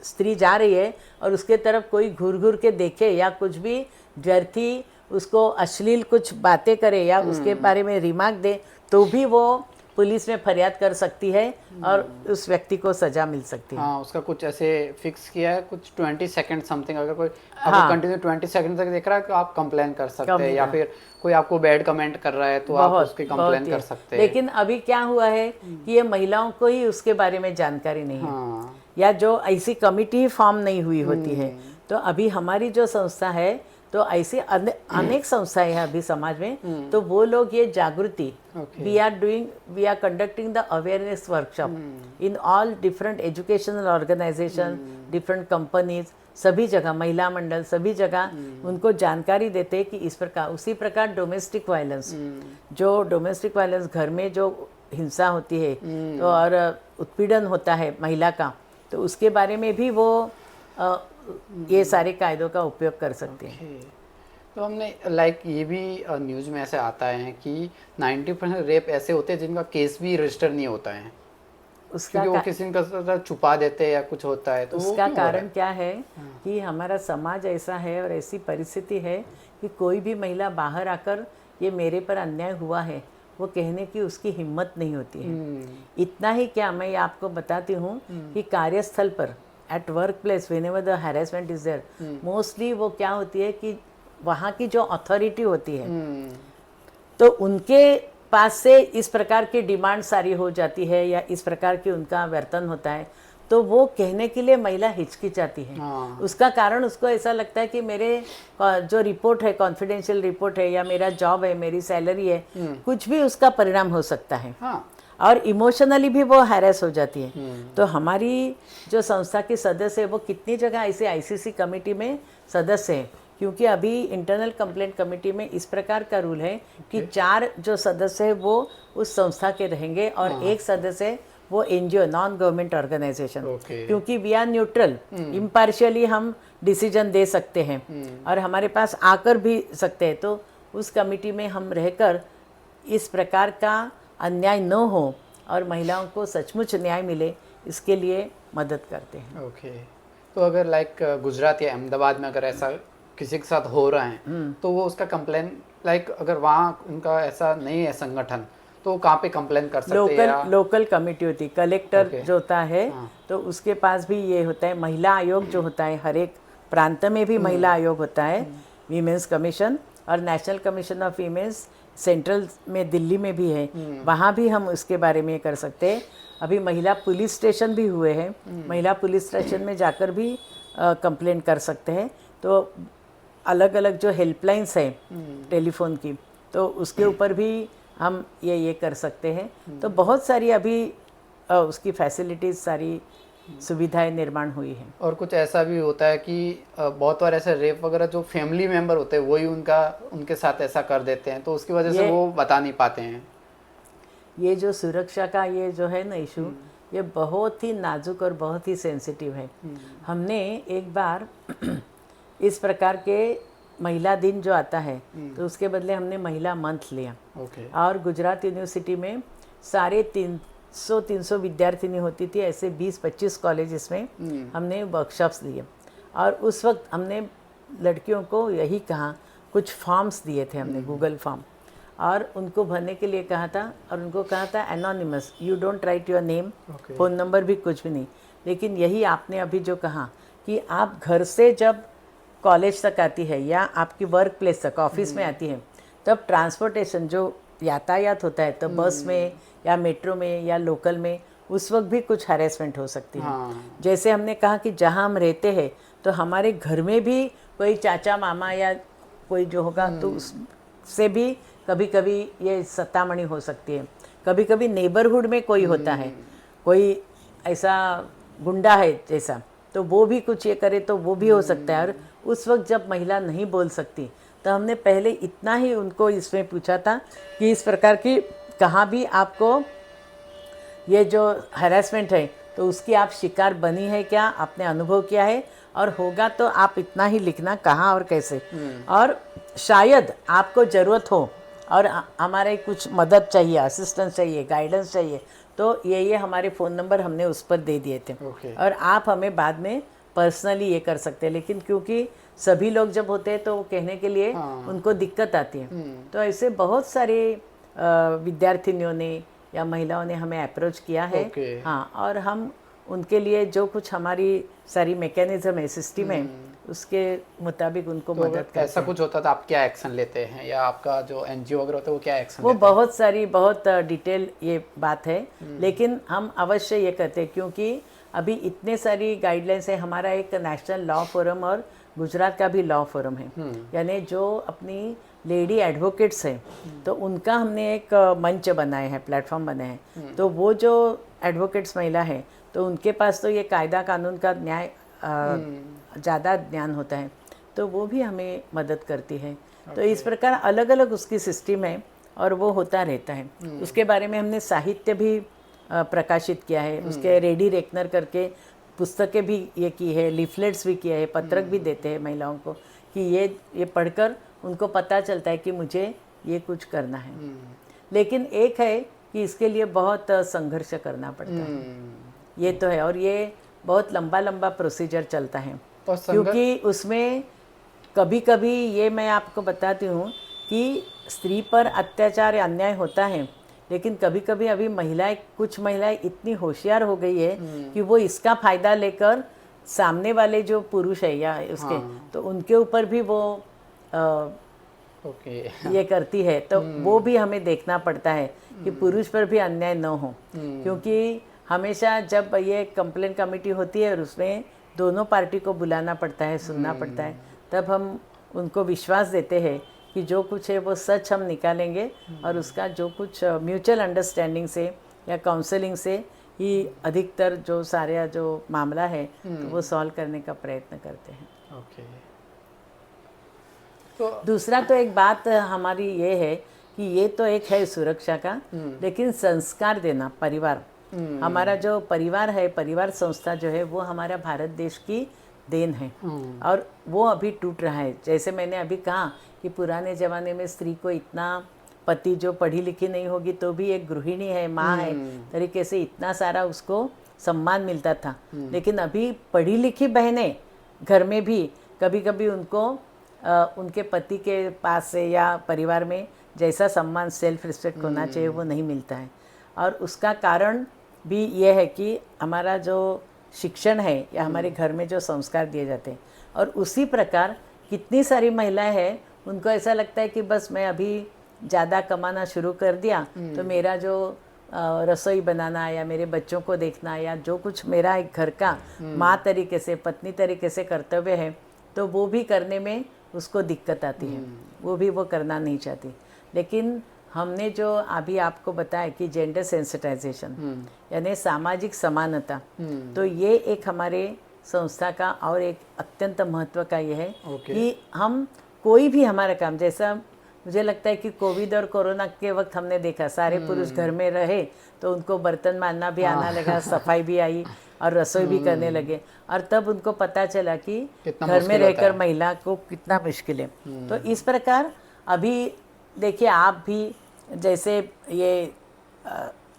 स्त्री जा रही है और उसके तरफ कोई घूर घूर के देखे या कुछ भी व्यर्थी उसको अश्लील कुछ बातें करे या उसके बारे में रिमार्क दे तो भी वो पुलिस में फरियाद कर सकती है और उस व्यक्ति को सजा मिल सकती है। हाँ, उसका कुछ ऐसे फिक्स किया है, कुछ 20 सेकंड समथिंग, अगर कोई हाँ। आपको कंटिन्यू 20 सेकंड तक देख रहा है तो आप कंप्लेन कर सकते हैं, या फिर कोई आपको बैड कमेंट कर रहा है तो आप उसकी कंप्लेन कर सकते हैं। लेकिन अभी क्या हुआ है कि ये महिलाओं को ही उसके बारे में जानकारी नहीं है। हाँ। या जो ऐसी कमिटी फॉर्म नहीं हुई होती है। तो अभी हमारी जो संस्था है तो ऐसी अनेक संस्थाएं हैं अभी समाज में, तो वो लोग ये जागृति, we are conducting the awareness workshop in all different educational organization, different companies, सभी जगह महिला मंडल, सभी जगह उनको जानकारी देते हैं कि इस प्रकार, उसी प्रकार डोमेस्टिक वायलेंस, जो डोमेस्टिक वायलेंस घर में जो हिंसा होती है तो और उत्पीड़न होता है महिला का, तो उसके बारे में भी वो ये सारे कायदों का उपयोग कर सकते हैं। तो हमने लाइक ये भी न्यूज़ में ऐसे आता है कि 90% रेप ऐसे होते हैं जिनका केस भी रजिस्टर नहीं होता है, क्योंकि वो किसी का छुपा देते हैं या कुछ होता है। तो उसका कारण क्या है कि हमारा समाज ऐसा है और ऐसी परिस्थिति है कि कोई भी महिला बाहर आकर ये मेरे पर अन्याय हुआ है वो कहने की उसकी हिम्मत नहीं होती है। इतना ही क्या, मैं आपको बताती हूँ कि कार्यस्थल पर at work place whenever the harassment is there, mostly वो क्या होती है कि वहाँ की जो अथॉरिटी होती है तो उनके पास से इस प्रकार की डिमांड सारी हो जाती है या इस प्रकार की उनका वेतन होता है, तो वो कहने के लिए महिला हिचकिचाती है। उसका कारण उसको ऐसा लगता है कि मेरे जो रिपोर्ट है, कॉन्फिडेंशियल रिपोर्ट है या मेरा जॉब है, मेरी सैलरी है, कुछ भी उसका परिणाम हो सकता है। और इमोशनली भी वो हैरेस हो जाती है। तो हमारी जो संस्था की सदस्य है वो कितनी जगह ऐसे आईसीसी कमेटी में सदस्य है, क्योंकि अभी इंटरनल कंप्लेंट कमेटी में इस प्रकार का रूल है कि 4 जो सदस्य है वो उस संस्था के रहेंगे और एक सदस्य वो एनजीओ, नॉन गवर्नमेंट ऑर्गेनाइजेशन, क्योंकि वी आर न्यूट्रल, इम्पार्शियली हम डिसीजन दे सकते हैं और हमारे पास आकर भी सकते हैं। तो उस कमेटी में हम रहकर इस प्रकार का अन्याय न हो और महिलाओं को सचमुच न्याय मिले, इसके लिए मदद करते हैं। ओके। तो अगर लाइक गुजरात या अहमदाबाद में अगर ऐसा किसी के साथ हो रहा है तो वो उसका कंप्लेन, लाइक अगर वहाँ उनका ऐसा नहीं है संगठन तो वो कहाँ पे कंप्लेन कर सकते हैं? लोकल कमेटी होती, कलेक्टर जो होता है तो उसके पास भी ये होता है। महिला आयोग जो होता है, हर एक प्रांत में भी महिला आयोग होता है, वीमेंस कमीशन, और national commission of women's central में दिल्ली में भी है, वहाँ भी हम उसके बारे में कर सकते हैं। अभी महिला पुलिस स्टेशन भी हुए हैं, महिला पुलिस स्टेशन में जाकर भी कंप्लेंट कर सकते हैं। तो अलग अलग जो हेल्पलाइंस हैं टेलीफोन की, तो उसके ऊपर भी हम ये कर सकते हैं। तो बहुत सारी अभी उसकी फैसिलिटीज़, सारी सुविधाएं निर्माण हुई है। और कुछ ऐसा भी होता है कि बहुत बार ऐसे रेप वगैरह जो फैमिली मेंबर होते हैं वही उनके साथ ऐसा कर देते हैं, तो उसकी वजह से वो बता नहीं पाते हैं। ये जो सुरक्षा का ये जो है ना इशू, ये बहुत ही नाजुक और बहुत ही सेंसिटिव है। हमने एक बार इस प्रकार के महिला दिन जो आता है तो उसके बदले हमने महिला मंथ लिया। ओके। और गुजरात यूनिवर्सिटी में साढ़े 300 विद्यार्थिनी होती थी, ऐसे 20-25 कॉलेजेस में हमने वर्कशॉप्स दिए। और उस वक्त हमने लड़कियों को यही कहा, कुछ फॉर्म्स दिए थे हमने, गूगल फॉर्म, और उनको भरने के लिए कहा था। और उनको कहा था anonymous, you don't write your name, phone number भी कुछ भी नहीं। लेकिन यही आपने अभी जो कहा कि आप घर से जब कॉलेज तक आती है या आपकी वर्क प्लेस तक ऑफिस में आती है, तब ट्रांसपोर्टेशन जो यातायात होता है, तो बस में या मेट्रो में या लोकल में, उस वक्त भी कुछ हैरेसमेंट हो सकती है। जैसे हमने कहा कि जहाँ हम रहते हैं तो हमारे घर में भी कोई चाचा मामा या कोई जो होगा तो उससे भी कभी कभी ये सतामणी हो सकती है। कभी कभी नेबरहुड में कोई होता है, कोई ऐसा गुंडा है जैसा, तो वो भी कुछ ये करे तो वो भी हो सकता है। और उस वक्त जब महिला नहीं बोल सकती तो हमने पहले इतना ही उनको इसमें पूछा था कि इस प्रकार की कहाँ भी आपको ये जो हैरेसमेंट है तो उसकी आप शिकार बनी है क्या, आपने अनुभव किया है, और होगा तो आप इतना ही लिखना कहाँ और कैसे। और शायद आपको ज़रूरत हो और हमारे कुछ मदद चाहिए, असिस्टेंस चाहिए, गाइडेंस चाहिए, तो ये हमारे फ़ोन नंबर हमने उस पर दे दिए थे। और आप हमें बाद में पर्सनली ये कर सकते हैं। लेकिन क्योंकि सभी लोग जब होते हैं तो वो कहने के लिए उनको दिक्कत आती है, तो ऐसे बहुत सारे विद्यार्थिनियों ने या महिलाओं ने हमें अप्रोच किया है। हाँ, और हम उनके लिए जो कुछ हमारी सारी मैकेनिज्म है, सिस्टम है, उसके मुताबिक उनको मदद करते हैं। ऐसा कुछ होता था, आप क्या एक्शन लेते हैं, या आपका जो एनजीओ वगैरह होता है वो क्या एक्शन वो लेते हैं? बहुत सारी बहुत डिटेल ये बात है, लेकिन हम अवश्य ये करते हैं क्योंकि अभी इतने सारी गाइडलाइंस है। हमारा एक नेशनल लॉ फोरम और गुजरात का भी लॉ फोरम है, यानी जो अपनी लेडी एडवोकेट्स हैं तो उनका हमने एक मंच बनाए हैं, प्लेटफॉर्म बनाए हैं। तो वो जो एडवोकेट्स महिला है तो उनके पास तो ये कायदा कानून का न्याय ज़्यादा ज्ञान होता है, तो वो भी हमें मदद करती है। तो इस प्रकार अलग अलग उसकी सिस्टम है और वो होता रहता है। उसके बारे में हमने साहित्य भी प्रकाशित किया है, उसके रेडी रेकनर करके पुस्तकें भी ये की है, लीफलेट्स भी किया है, पत्रक भी देते हैं महिलाओं को कि ये पढ़कर उनको पता चलता है कि मुझे ये कुछ करना है। लेकिन एक है कि इसके लिए बहुत संघर्ष करना पड़ता है, ये तो है। और ये बहुत लंबा प्रोसीजर चलता है, क्योंकि उसमें कभी कभी ये मैं आपको बताती हूँ कि स्त्री पर अत्याचार या अन्याय होता है, लेकिन कभी कभी अभी कुछ महिलाएं इतनी होशियार हो गई है कि वो इसका फ़ायदा लेकर सामने वाले जो पुरुष है या उसके तो उनके ऊपर भी वो ये करती है। तो वो भी हमें देखना पड़ता है कि पुरुष पर भी अन्याय न हो, क्योंकि हमेशा जब ये कंप्लेन कमेटी होती है और उसमें दोनों पार्टी को बुलाना पड़ता है, सुनना पड़ता है, तब हम उनको विश्वास देते हैं कि जो कुछ है वो सच हम निकालेंगे और उसका जो कुछ म्यूचुअल अंडरस्टैंडिंग से या काउंसलिंग से ही अधिकतर जो सारे जो मामला है तो वो सॉल्व करने का प्रयत्न करते हैं। तो दूसरा तो एक बात हमारी ये है कि ये तो एक है सुरक्षा का, लेकिन संस्कार देना, परिवार, हमारा जो परिवार है, परिवार संस्था जो है वो हमारा भारत देश की देन है और वो अभी टूट रहा है। जैसे मैंने अभी कहा कि पुराने ज़माने में स्त्री को इतना, पति जो पढ़ी लिखी नहीं होगी तो भी एक गृहिणी है, माँ है, तरीके से इतना सारा उसको सम्मान मिलता था। लेकिन अभी पढ़ी लिखी बहनें घर में भी कभी कभी उनको उनके पति के पास से या परिवार में जैसा सम्मान, सेल्फ रिस्पेक्ट होना चाहिए वो नहीं मिलता है। और उसका कारण भी ये है कि हमारा जो शिक्षण है या हमारे घर में जो संस्कार दिए जाते हैं, और उसी प्रकार कितनी सारी महिलाएं हैं उनको ऐसा लगता है कि बस मैं अभी ज़्यादा कमाना शुरू कर दिया तो मेरा जो रसोई बनाना या मेरे बच्चों को देखना या जो कुछ मेरा एक घर का माँ तरीके से, पत्नी तरीके से कर्तव्य है, तो वो भी करने में उसको दिक्कत आती है, वो करना नहीं चाहती। लेकिन हमने जो अभी आपको बताया कि जेंडर सेंसिटाइजेशन यानी सामाजिक समानता, तो ये एक हमारे संस्था का और एक अत्यंत महत्व का ये है कि हम कोई भी हमारा काम, जैसा मुझे लगता है कि कोविड और कोरोना के वक्त हमने देखा सारे पुरुष घर में रहे तो उनको बर्तन मांजना भी आना लगा, सफाई भी आई, और रसोई भी करने लगे, और तब उनको पता चला कि कितना घर में मुश्किल होता रहकर है। महिला को कितना मुश्किल है। तो इस प्रकार अभी देखिए, आप भी जैसे ये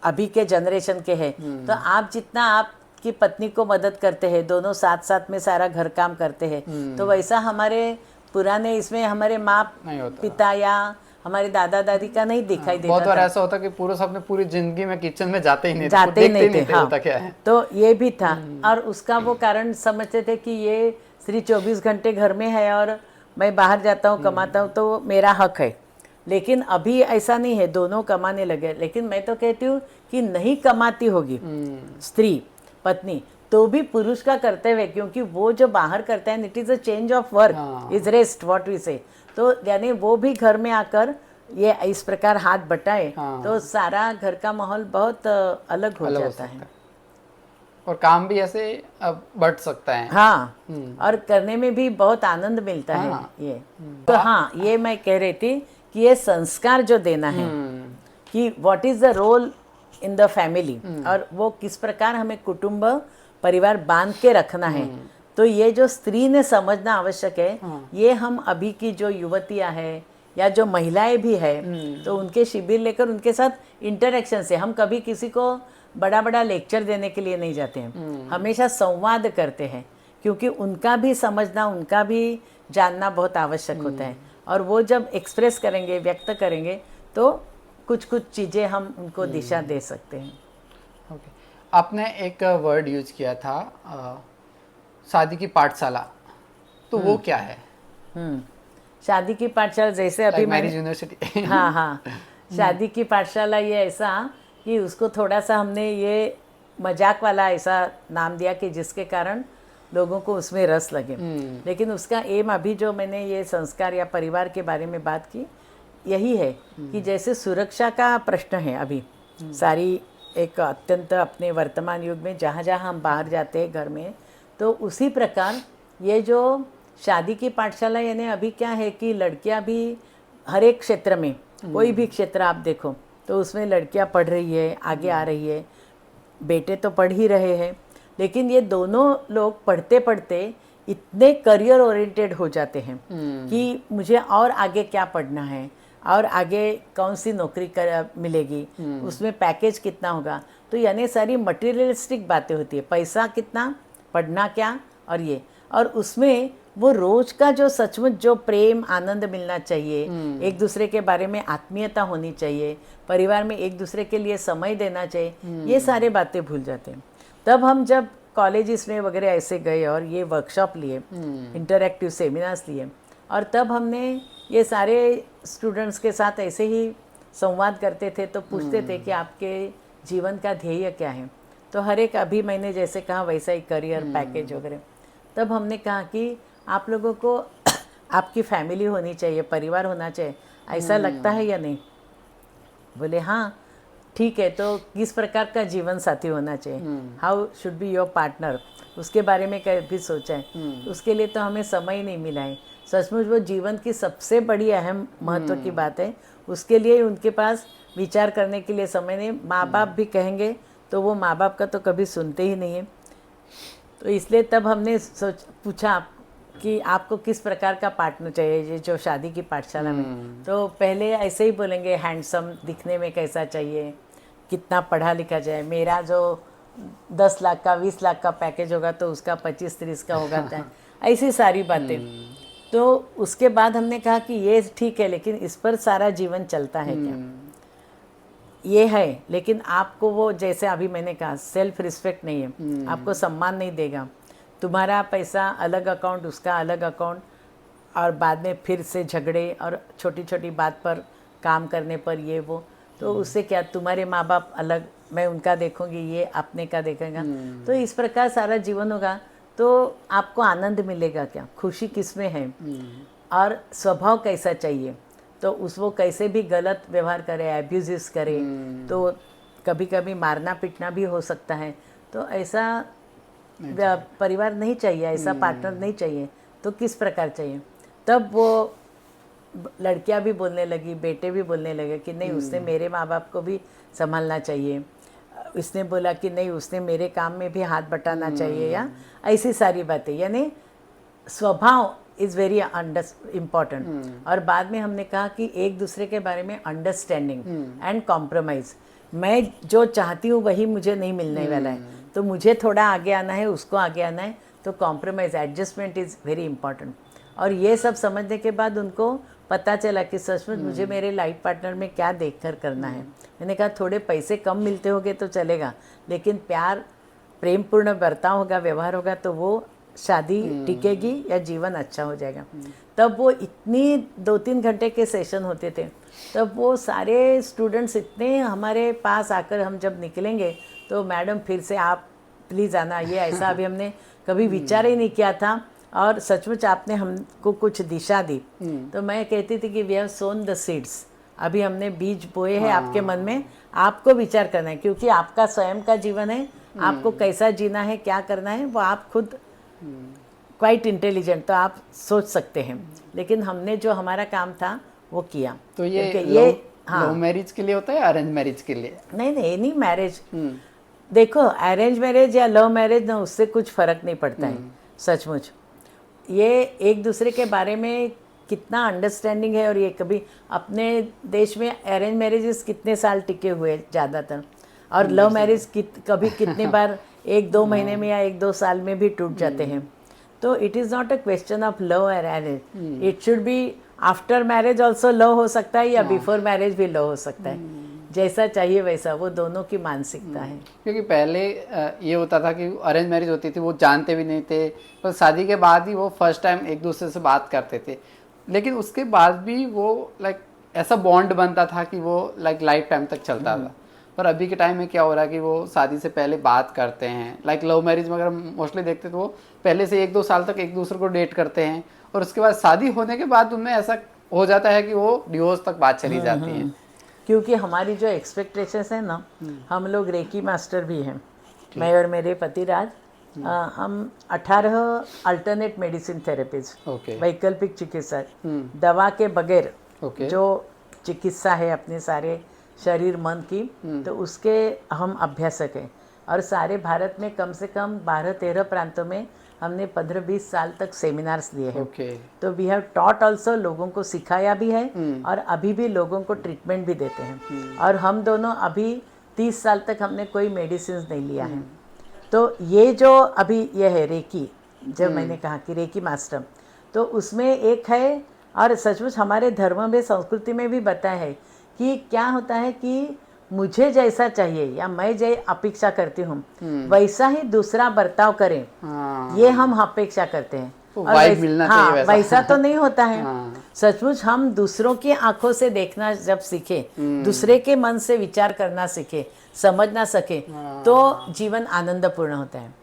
अभी के जनरेशन के हैं, तो आप जितना आपकी पत्नी को मदद करते हैं, दोनों साथ साथ में सारा घर काम करते हैं, तो वैसा हमारे पुराने इसमें हमारे माँ नहीं होता। पिता या हमारे दादा दादी का नहीं दिखाई बहुत देता बार था, ऐसा होता कि पूरे अपने पूरी जिंदगी में किचन में जाते ही नहीं थे, जाते ही देखते नहीं थे। होता क्या है। तो ये भी था, और उसका वो कारण समझते थे कि ये स्त्री 24 घंटे घर में है और मैं बाहर जाता हूँ कमाता हूँ तो मेरा हक है। लेकिन अभी ऐसा नहीं है, दोनों कमाने लगे। लेकिन मैं तो कहती हूँ कि नहीं कमाती होगी स्त्री पत्नी तो भी पुरुष का कर्तव्य है, क्योंकि वो जो बाहर करता है, it is a change of work, is rest what we say. तो यानी वो भी घर में आकर ये इस प्रकार हाथ बटाए, तो सारा घर का माहौल बहुत अलग हो जाता है। और काम भी ऐसे अब बढ़ सकता है। हाँ, और करने में भी बहुत आनंद मिलता है ये। तो हाँ, ये मैं कह रही थी कि ये संस्कार जो देना है कि what is the role in the family, और वो किस प्रकार हमें कुटुंब परिवार बांध के रखना है, तो ये जो स्त्री ने समझना आवश्यक है। ये हम अभी की जो युवतियां हैं या जो महिलाएं भी है, तो उनके शिविर लेकर उनके साथ इंटरेक्शन से, हम कभी किसी को बड़ा बड़ा लेक्चर देने के लिए नहीं जाते हैं, हमेशा संवाद करते हैं, क्योंकि उनका भी समझना, उनका भी जानना बहुत आवश्यक होता है। और वो जब एक्सप्रेस करेंगे, व्यक्त करेंगे, तो कुछ कुछ चीज़ें हम उनको दिशा दे सकते हैं। ओके, आपने एक वर्ड यूज किया था शादी की पाठशाला, तो वो क्या है? शादी की पाठशाला जैसे अभी मैरिज मैंने यूनिवर्सिटी। हाँ हाँ, शादी की पाठशाला ये ऐसा कि उसको थोड़ा सा हमने ये मजाक वाला ऐसा नाम दिया कि जिसके कारण लोगों को उसमें रस लगे। लेकिन उसका एम अभी जो मैंने ये संस्कार या परिवार के बारे में बात की, यही है कि जैसे सुरक्षा का प्रश्न है अभी सारी एक अत्यंत अपने वर्तमान युग में, जहाँ जहाँ हम बाहर जाते हैं घर में, तो उसी प्रकार ये जो शादी की पाठशाला, यानी अभी क्या है कि लड़कियां भी हर एक क्षेत्र में, कोई भी क्षेत्र आप देखो तो उसमें लड़कियां पढ़ रही है, आगे आ रही है, बेटे तो पढ़ ही रहे हैं। लेकिन ये दोनों लोग पढ़ते पढ़ते इतने करियर ओरिएंटेड हो जाते हैं कि मुझे और आगे क्या पढ़ना है, और आगे कौन सी नौकरी मिलेगी, उसमें पैकेज कितना होगा। तो यानी सारी मटेरियलिस्टिक बातें होती है, पैसा कितना, पढ़ना क्या, और ये, और उसमें वो रोज का जो सचमुच जो प्रेम आनंद मिलना चाहिए, एक दूसरे के बारे में आत्मीयता होनी चाहिए, परिवार में एक दूसरे के लिए समय देना चाहिए, ये सारे बातें भूल जाते हैं। तब हम जब कॉलेजेस में वगैरह ऐसे गए और ये वर्कशॉप लिए, इंटरैक्टिव सेमिनार्स लिए, और तब हमने ये सारे स्टूडेंट्स के साथ ऐसे ही संवाद करते थे, तो पूछते थे कि आपके जीवन का ध्येय क्या है। तो हर एक, अभी मैंने जैसे कहा वैसा ही करियर पैकेज वगैरह। तब हमने कहा कि आप लोगों को आपकी फैमिली होनी चाहिए, परिवार होना चाहिए, ऐसा लगता है या नहीं? बोले हाँ ठीक है, तो किस प्रकार का जीवन साथी होना चाहिए, how should be your partner, उसके बारे में कभी सोचा है? उसके लिए तो हमें समय ही नहीं मिला है। सचमुच वो जीवन की सबसे बड़ी अहम महत्व की बात है, उसके लिए उनके पास विचार करने के लिए समय नहीं। माँ बाप भी कहेंगे तो वो माँ बाप का तो कभी सुनते ही नहीं है। तो इसलिए तब हमने पूछा कि आपको किस प्रकार का पार्टनर चाहिए, ये जो शादी की पाठशाला में। तो पहले ऐसे ही बोलेंगे, हैंडसम, दिखने में कैसा चाहिए, कितना पढ़ा लिखा जाए। मेरा जो 10 लाख का 20 लाख का पैकेज होगा तो उसका 25-30 का होगा, ऐसी सारी बातें। तो उसके बाद हमने कहा कि ये ठीक है, लेकिन इस पर सारा जीवन चलता है क्या? ये है, लेकिन आपको वो, जैसे अभी मैंने कहा, सेल्फ रिस्पेक्ट नहीं है, आपको सम्मान नहीं देगा, तुम्हारा पैसा अलग अकाउंट, उसका अलग अकाउंट, और बाद में फिर से झगड़े और छोटी छोटी बात पर काम करने पर ये वो, तो उससे क्या, तुम्हारे माँ बाप अलग, मैं उनका देखूंगी, ये अपने का देखेगा। तो इस प्रकार सारा जीवन होगा तो आपको आनंद मिलेगा क्या, खुशी किस में है, और स्वभाव कैसा चाहिए। तो वो कैसे भी गलत व्यवहार करे, एब्यूज़ करे, तो कभी कभी मारना पीटना भी हो सकता है। तो ऐसा परिवार नहीं चाहिए, ऐसा पार्टनर नहीं चाहिए। तो किस प्रकार चाहिए? तब वो लड़कियां भी बोलने लगी, बेटे भी बोलने लगे कि नहीं, उसने मेरे माँ बाप को भी संभालना चाहिए, इसने बोला कि नहीं उसने मेरे काम में भी हाथ बटाना चाहिए, या ऐसी सारी बातें, यानी स्वभाव इज़ वेरी इम्पॉर्टेंट। और बाद में हमने कहा कि एक दूसरे के बारे में अंडरस्टैंडिंग एंड कॉम्प्रोमाइज़। मैं जो चाहती हूँ वही मुझे नहीं मिलने वाला है, तो मुझे थोड़ा आगे आना है, उसको आगे आना है, तो compromise adjustment is very important. और ये सब समझने के बाद उनको पता चला कि सचमुच मुझे मेरे लाइफ पार्टनर में क्या देखकर करना है। मैंने कहा थोड़े पैसे कम मिलते होंगे तो चलेगा, लेकिन प्यार, प्रेमपूर्ण बर्ताव होगा, व्यवहार होगा, तो वो शादी टिकेगी या जीवन अच्छा हो जाएगा। तब वो इतनी 2-3 घंटे के सेशन होते थे, तब वो सारे स्टूडेंट्स इतने हमारे पास आकर, हम जब निकलेंगे तो मैडम फिर से आप प्लीज़ आना, ये ऐसा अभी हमने कभी विचार ही नहीं किया था, और सचमुच आपने हमको कुछ दिशा दी। तो मैं कहती थी कि we have sown the seeds, अभी हमने बीज बोए हैं आपके मन में, आपको विचार करना है, क्योंकि आपका स्वयं का जीवन है, आपको कैसा जीना है, क्या करना है, वो आप खुद क्वाइट इंटेलिजेंट, तो आप सोच सकते हैं। लेकिन हमने जो हमारा काम था वो किया। तो ये लव मैरिज के लिए होता है, अरेंज मैरिज के लिए? नहीं, एनी मैरिज, देखो अरेंज मैरिज या लव मैरिज ना, उससे कुछ फर्क नहीं पड़ता है। सचमुच ये एक दूसरे के बारे में कितना अंडरस्टैंडिंग है। और ये कभी अपने देश में अरेंज मैरिजेस कितने साल टिके हुए ज़्यादातर, और लव मैरिज कभी कितनी बार 1-2 महीने में या 1-2 साल में भी टूट जाते हैं। तो it is not a question of love और arrange, it should be after marriage also love हो सकता है, या बिफोर मैरिज भी लव हो सकता है, जैसा चाहिए वैसा, वो दोनों की मानसिकता है। क्योंकि पहले ये होता था कि अरेंज मैरिज होती थी, वो जानते भी नहीं थे, पर शादी के बाद ही वो फर्स्ट टाइम एक दूसरे से बात करते थे, लेकिन उसके बाद भी वो लाइक ऐसा बॉन्ड बनता था कि वो लाइक लाइफ टाइम तक चलता था। पर अभी के टाइम में क्या हो रहा है कि वो शादी से पहले बात करते हैं, लाइक लव मैरिज में अगर हम मोस्टली देखते तो वो पहले से 1-2 साल तक एक दूसरे को डेट करते हैं, और उसके बाद शादी होने के बाद उनमें ऐसा हो जाता है कि वो डिवोर्स तक बात चली जाती है। क्योंकि हमारी जो एक्सपेक्टेशंस है ना, हम लोग रेकी मास्टर भी हैं, मैं और मेरे पतिराज, हम 18 अल्टरनेट मेडिसिन थेरेपीज, वैकल्पिक चिकित्सा, दवा के बगैर जो चिकित्सा है अपने सारे शरीर मन की, तो उसके हम अभ्यासक हैं। और सारे भारत में कम से कम 12-13 प्रांतों में हमने 15-20 साल तक सेमिनार्स दिए हैं। तो वी हैव टॉट ऑल्सो, लोगों को सिखाया भी है, और अभी भी लोगों को ट्रीटमेंट भी देते हैं। और हम दोनों अभी 30 साल तक हमने कोई मेडिसिन नहीं लिया है। तो ये जो अभी ये है रेकी, जब मैंने कहा कि रेकी मास्टर, तो उसमें एक है, और सचमुच हमारे धर्म में, संस्कृति में भी बताया है कि क्या होता है कि मुझे जैसा चाहिए या मैं जैसे अपेक्षा करती हूँ वैसा ही दूसरा बर्ताव करें, ये हम अपेक्षा करते हैं। और मिलना चाहिए वैसा तो नहीं होता है। सचमुच हम दूसरों की आंखों से देखना जब सीखे, दूसरे के मन से विचार करना सीखे, समझना सके, तो जीवन आनंदपूर्ण होता है।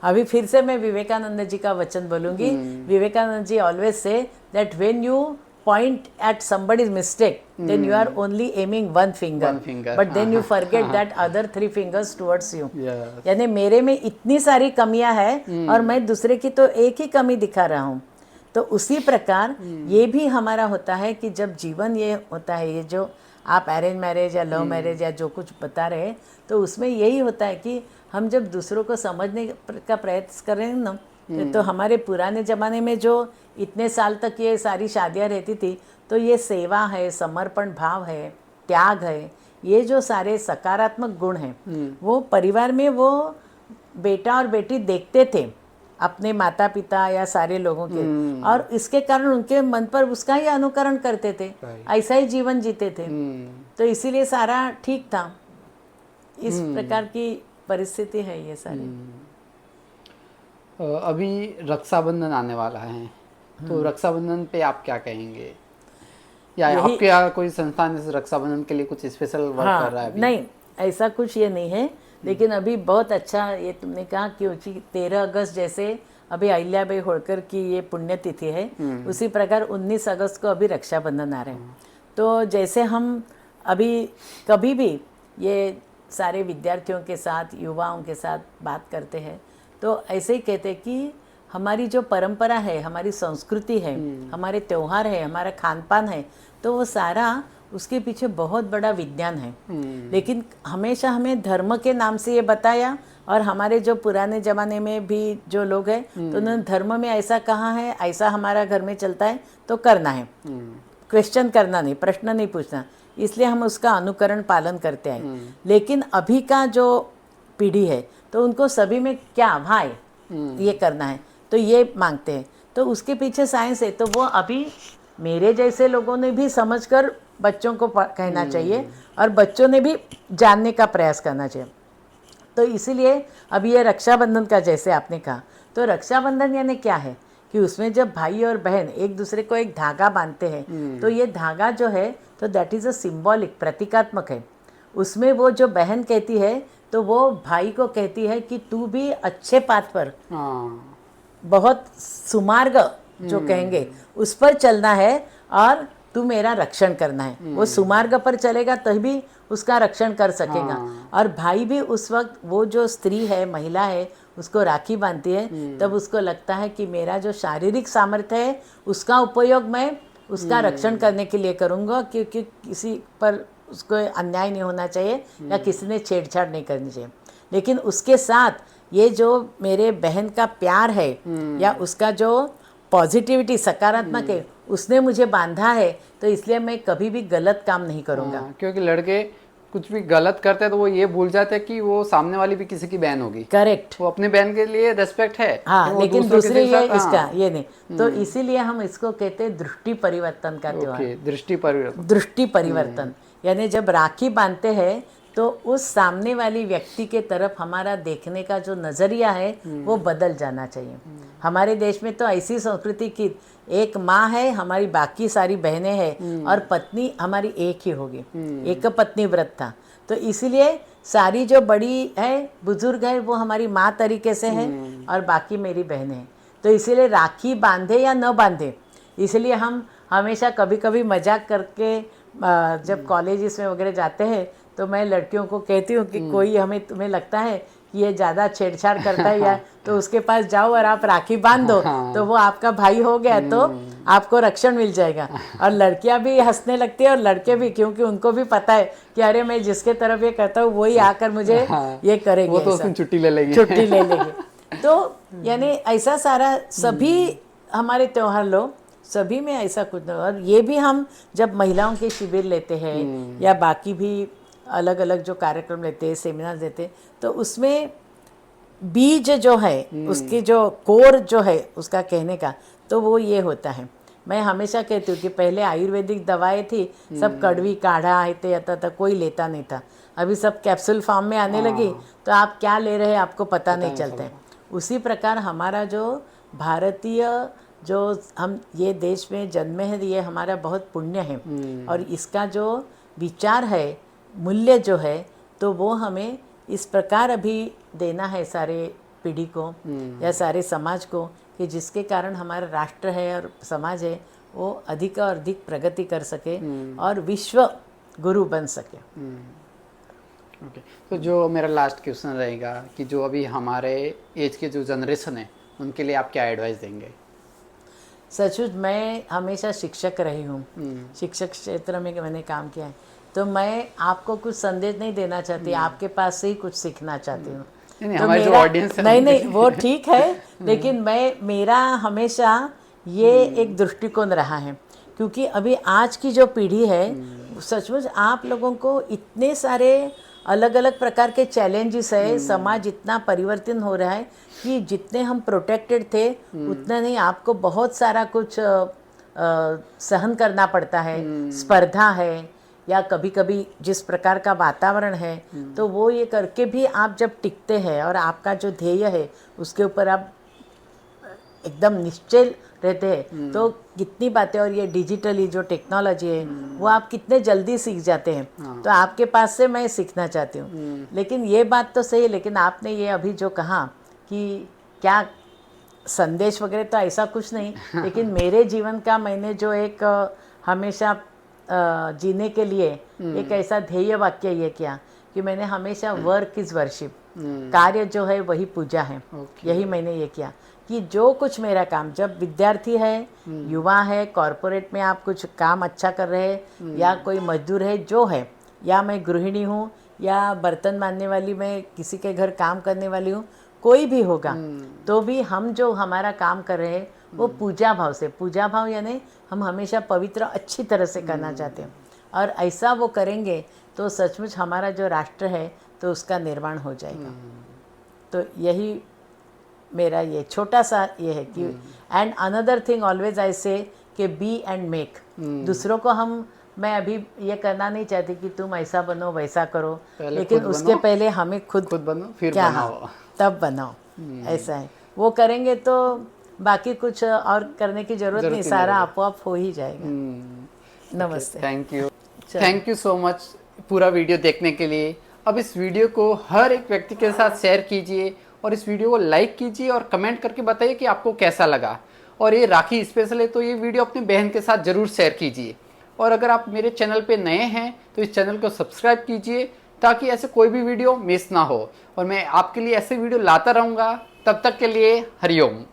अभी फिर से मैं विवेकानंद जी का वचन बोलूंगी। Vivekananda ji always say that when you point at somebody's mistake, then you are only aiming one finger, but then you forget that other 3 fingers towards you. यानी मेरे में इतनी सारी कमियां हैं और मैं दूसरे की तो एक ही कमी दिखा रहा हूँ। तो उसी प्रकार ये भी हमारा होता है कि जब जीवन ये होता है, ये जो आप अरेंज मैरिज या लव मैरिज या जो कुछ बता रहे हैं, तो उसमें यही होता है कि हम जब दूसरों को समझने का प्रयत्न कर रहे हैं ना, तो हमारे पुराने ज़माने में जो इतने साल तक ये सारी शादियां रहती थी, तो ये सेवा है, समर्पण भाव है, त्याग है, ये जो सारे सकारात्मक गुण हैं, वो परिवार में वो बेटा और बेटी देखते थे अपने माता पिता या सारे लोगों के, और इसके कारण उनके मन पर उसका ही अनुकरण करते थे, ऐसा ही जीवन जीते थे। तो इसीलिए सारा ठीक था। इस प्रकार की परिस्थिति है ये सारी। अभी रक्षाबंधन आने वाला है, तो रक्षाबंधन पे आप क्या कहेंगे, या आपके यहाँ कोई संस्थान इस रक्षाबंधन के लिए कुछ स्पेशल वर्क कर रहा है अभी? नहीं, ऐसा कुछ ये नहीं है, लेकिन अभी बहुत अच्छा ये तुमने कहा कि 13 अगस्त जैसे अभी अहिल्याबाई होळकर की ये पुण्यतिथि है, उसी प्रकार 19 अगस्त को अभी रक्षाबंधन आ रहे हैं। तो जैसे हम अभी कभी भी ये सारे विद्यार्थियों के साथ, युवाओं के साथ बात करते हैं, तो ऐसे ही कहते हैं कि हमारी जो परंपरा है, हमारी संस्कृति है, हमारे त्यौहार है, हमारा खान पान है, तो वो सारा उसके पीछे बहुत बड़ा विज्ञान है। लेकिन हमेशा हमें धर्म के नाम से ये बताया, और हमारे जो पुराने ज़माने में भी जो लोग हैं तो उन्होंने धर्म में ऐसा कहा है, ऐसा हमारा घर में चलता है तो करना है, क्वेश्चन करना नहीं, प्रश्न नहीं पूछना, इसलिए हम उसका अनुकरण पालन करते हैं। लेकिन अभी का जो पीढ़ी है तो उनको सभी में क्या भाई ये करना है तो ये मांगते हैं, तो उसके पीछे साइंस है। तो वो अभी मेरे जैसे लोगों ने भी समझकर बच्चों को कहना चाहिए, और बच्चों ने भी जानने का प्रयास करना चाहिए। तो इसीलिए अभी ये रक्षाबंधन का जैसे आपने कहा, तो रक्षाबंधन यानी क्या है कि उसमें जब भाई और बहन एक दूसरे को एक धागा बांधते हैं, तो ये धागा जो है तो दैट इज़ अ सिंबॉलिक, प्रतीकात्मक है। उसमें वो जो बहन कहती है तो वो भाई को कहती है कि तू भी अच्छे पाथ पर, बहुत सुमार्ग जो कहेंगे उस पर चलना है और तू मेरा रक्षण करना है। वो सुमार्ग पर चलेगा तभी उसका रक्षण कर सकेगा। और भाई भी उस वक्त वो जो स्त्री है, महिला है, उसको राखी बांधती है, तब उसको लगता है कि मेरा जो शारीरिक सामर्थ्य है उसका उपयोग मैं उसका रक्षण करने के लिए करूँगा, क्योंकि किसी पर उसको अन्याय नहीं होना चाहिए या किसी ने छेड़छाड़ नहीं करनी चाहिए। लेकिन उसके साथ ये जो मेरे बहन का प्यार है या उसका जो पॉजिटिविटी सकारात्मक है उसने मुझे बांधा है, तो इसलिए मैं कभी भी गलत काम नहीं करूँगा। क्योंकि लड़के कुछ भी गलत करते हैं तो वो ये भूल जाते हैं कि वो सामने वाली भी किसी की बहन होगी। करेक्ट, वो अपने बहन के लिए रेस्पेक्ट है, हाँ, लेकिन दूसरे ये इसका ये नहीं। तो इसीलिए हम इसको कहते हैं दृष्टि परिवर्तन का त्योहार। दृष्टि परिवर्तन यानी जब राखी बांधते हैं तो उस सामने वाली व्यक्ति के तरफ हमारा देखने का जो नज़रिया है वो बदल जाना चाहिए। हमारे देश में तो ऐसी संस्कृति की एक माँ है, हमारी बाकी सारी बहनें हैं, और पत्नी हमारी एक ही होगी, एक पत्नी व्रत था। तो इसीलिए सारी जो बड़ी है, बुजुर्ग है, वो हमारी माँ तरीके से है और बाकी मेरी बहनें हैं। तो इसीलिए राखी बांधे या न बांधे, इसलिए हम हमेशा कभी कभी मजाक करके जब कॉलेजेस में वगैरह जाते हैं तो मैं लड़कियों को कहती हूँ कि कोई तुम्हें लगता है कि ये ज़्यादा छेड़छाड़ करता है या तो उसके पास जाओ और आप राखी बांध दो, तो वो आपका भाई हो गया, तो आपको रक्षण मिल जाएगा। और लड़कियां भी हंसने लगती है और लड़के भी, क्योंकि उनको भी पता है कि अरे मैं जिसके तरफ ये करता हूँ वही आकर मुझे ये करेंगे, वो तो उस दिन छुट्टी ले लेंगे। तो यानी ऐसा सारा सभी हमारे त्योहार लो, सभी में ऐसा कुछ नहीं। और ये भी हम जब महिलाओं के शिविर लेते हैं या बाकी भी अलग अलग जो कार्यक्रम लेते हैं, सेमिनार देते हैं, तो उसमें बीज जो है उसकी जो कोर जो है उसका कहने का, तो वो ये होता है। मैं हमेशा कहती हूँ कि पहले आयुर्वेदिक दवाएं थी, सब कड़वी काढ़ा आते आता था, कोई लेता नहीं था। अभी सब कैप्सूल फॉर्म में आने लगी, तो आप क्या ले रहे हैं आपको पता नहीं चलता है। उसी प्रकार हमारा जो भारतीय जो हम ये देश में जन्मे हैं, ये हमारा बहुत पुण्य है। और इसका जो विचार है, मूल्य जो है, तो वो हमें इस प्रकार अभी देना है सारे पीढ़ी को या सारे समाज को, कि जिसके कारण हमारा राष्ट्र है और समाज है वो अधिक और अधिक प्रगति कर सके और विश्व गुरु बन सके। ओके, तो जो मेरा लास्ट क्वेश्चन रहेगा कि जो अभी हमारे एज के जो जनरेशन है उनके लिए आप क्या एडवाइस देंगे? सचमुच मैं हमेशा शिक्षक रही हूँ, शिक्षक क्षेत्र में मैंने काम किया है, तो मैं आपको कुछ संदेश नहीं देना चाहती, आपके पास से ही कुछ सीखना चाहती हूँ। तो हमारे जो ऑडियंस है नहीं वो ठीक है, लेकिन मेरा हमेशा ये एक दृष्टिकोण रहा है, क्योंकि अभी आज की जो पीढ़ी है, सचमुच आप लोगों को इतने सारे अलग अलग प्रकार के चैलेंजेस है, समाज इतना परिवर्तन हो रहा है कि जितने हम प्रोटेक्टेड थे उतना नहीं, आपको बहुत सारा कुछ सहन करना पड़ता है। स्पर्धा है या कभी कभी जिस प्रकार का वातावरण है, तो वो ये करके भी आप जब टिकते हैं और आपका जो ध्येय है उसके ऊपर आप एकदम निश्चय रहते हैं, तो कितनी बातें, और ये डिजिटली जो टेक्नोलॉजी है वो आप कितने जल्दी सीख जाते हैं। तो आपके पास से मैं सीखना चाहती हूँ। लेकिन ये बात तो सही है, लेकिन आपने ये अभी जो कहा कि क्या संदेश वगैरह, तो ऐसा कुछ नहीं, लेकिन मेरे जीवन का मैंने जो एक हमेशा जीने के लिए एक ऐसा ध्येय वाक्य ये किया कि मैंने हमेशा वर्क इज़ वर्शिप, कार्य जो है वही पूजा है, यही मैंने ये किया। कि जो कुछ मेरा काम, जब विद्यार्थी है, युवा है, कॉरपोरेट में आप कुछ काम अच्छा कर रहे हैं, या कोई मजदूर है जो है, या मैं गृहिणी हूँ, या बर्तन मांजने वाली, मैं किसी के घर काम करने वाली हूँ, कोई भी होगा, तो भी हम जो हमारा काम कर रहे हैं वो पूजा भाव से, पूजा भाव यानी हम हमेशा पवित्र अच्छी तरह से करना चाहते हैं, और ऐसा वो करेंगे तो सचमुच हमारा जो राष्ट्र है तो उसका निर्माण हो जाएगा। तो यही मेरा ये छोटा सा ये है कि and another thing always I से कि बी एंड मेक। दूसरों को मैं अभी ये करना नहीं चाहती कि तुम ऐसा बनो वैसा करो, लेकिन उसके पहले हमें खुद बनो फिर क्या बनाओ। तब बनाओ, ऐसा है। वो करेंगे तो बाकी कुछ और करने की जरूरत नहीं, सारा आपो हो ही जाएगा। नमस्ते। थैंक यू सो मच पूरा वीडियो देखने के लिए। अब इस वीडियो को हर एक व्यक्ति के साथ शेयर कीजिए और इस वीडियो को लाइक कीजिए और कमेंट करके बताइए कि आपको कैसा लगा। और ये राखी स्पेशल है तो ये वीडियो अपनी बहन के साथ जरूर शेयर कीजिए। और अगर आप मेरे चैनल पे नए हैं तो इस चैनल को सब्सक्राइब कीजिए ताकि ऐसे कोई भी वीडियो मिस ना हो, और मैं आपके लिए ऐसे वीडियो लाता रहूँगा। तब तक के लिए हरिओम।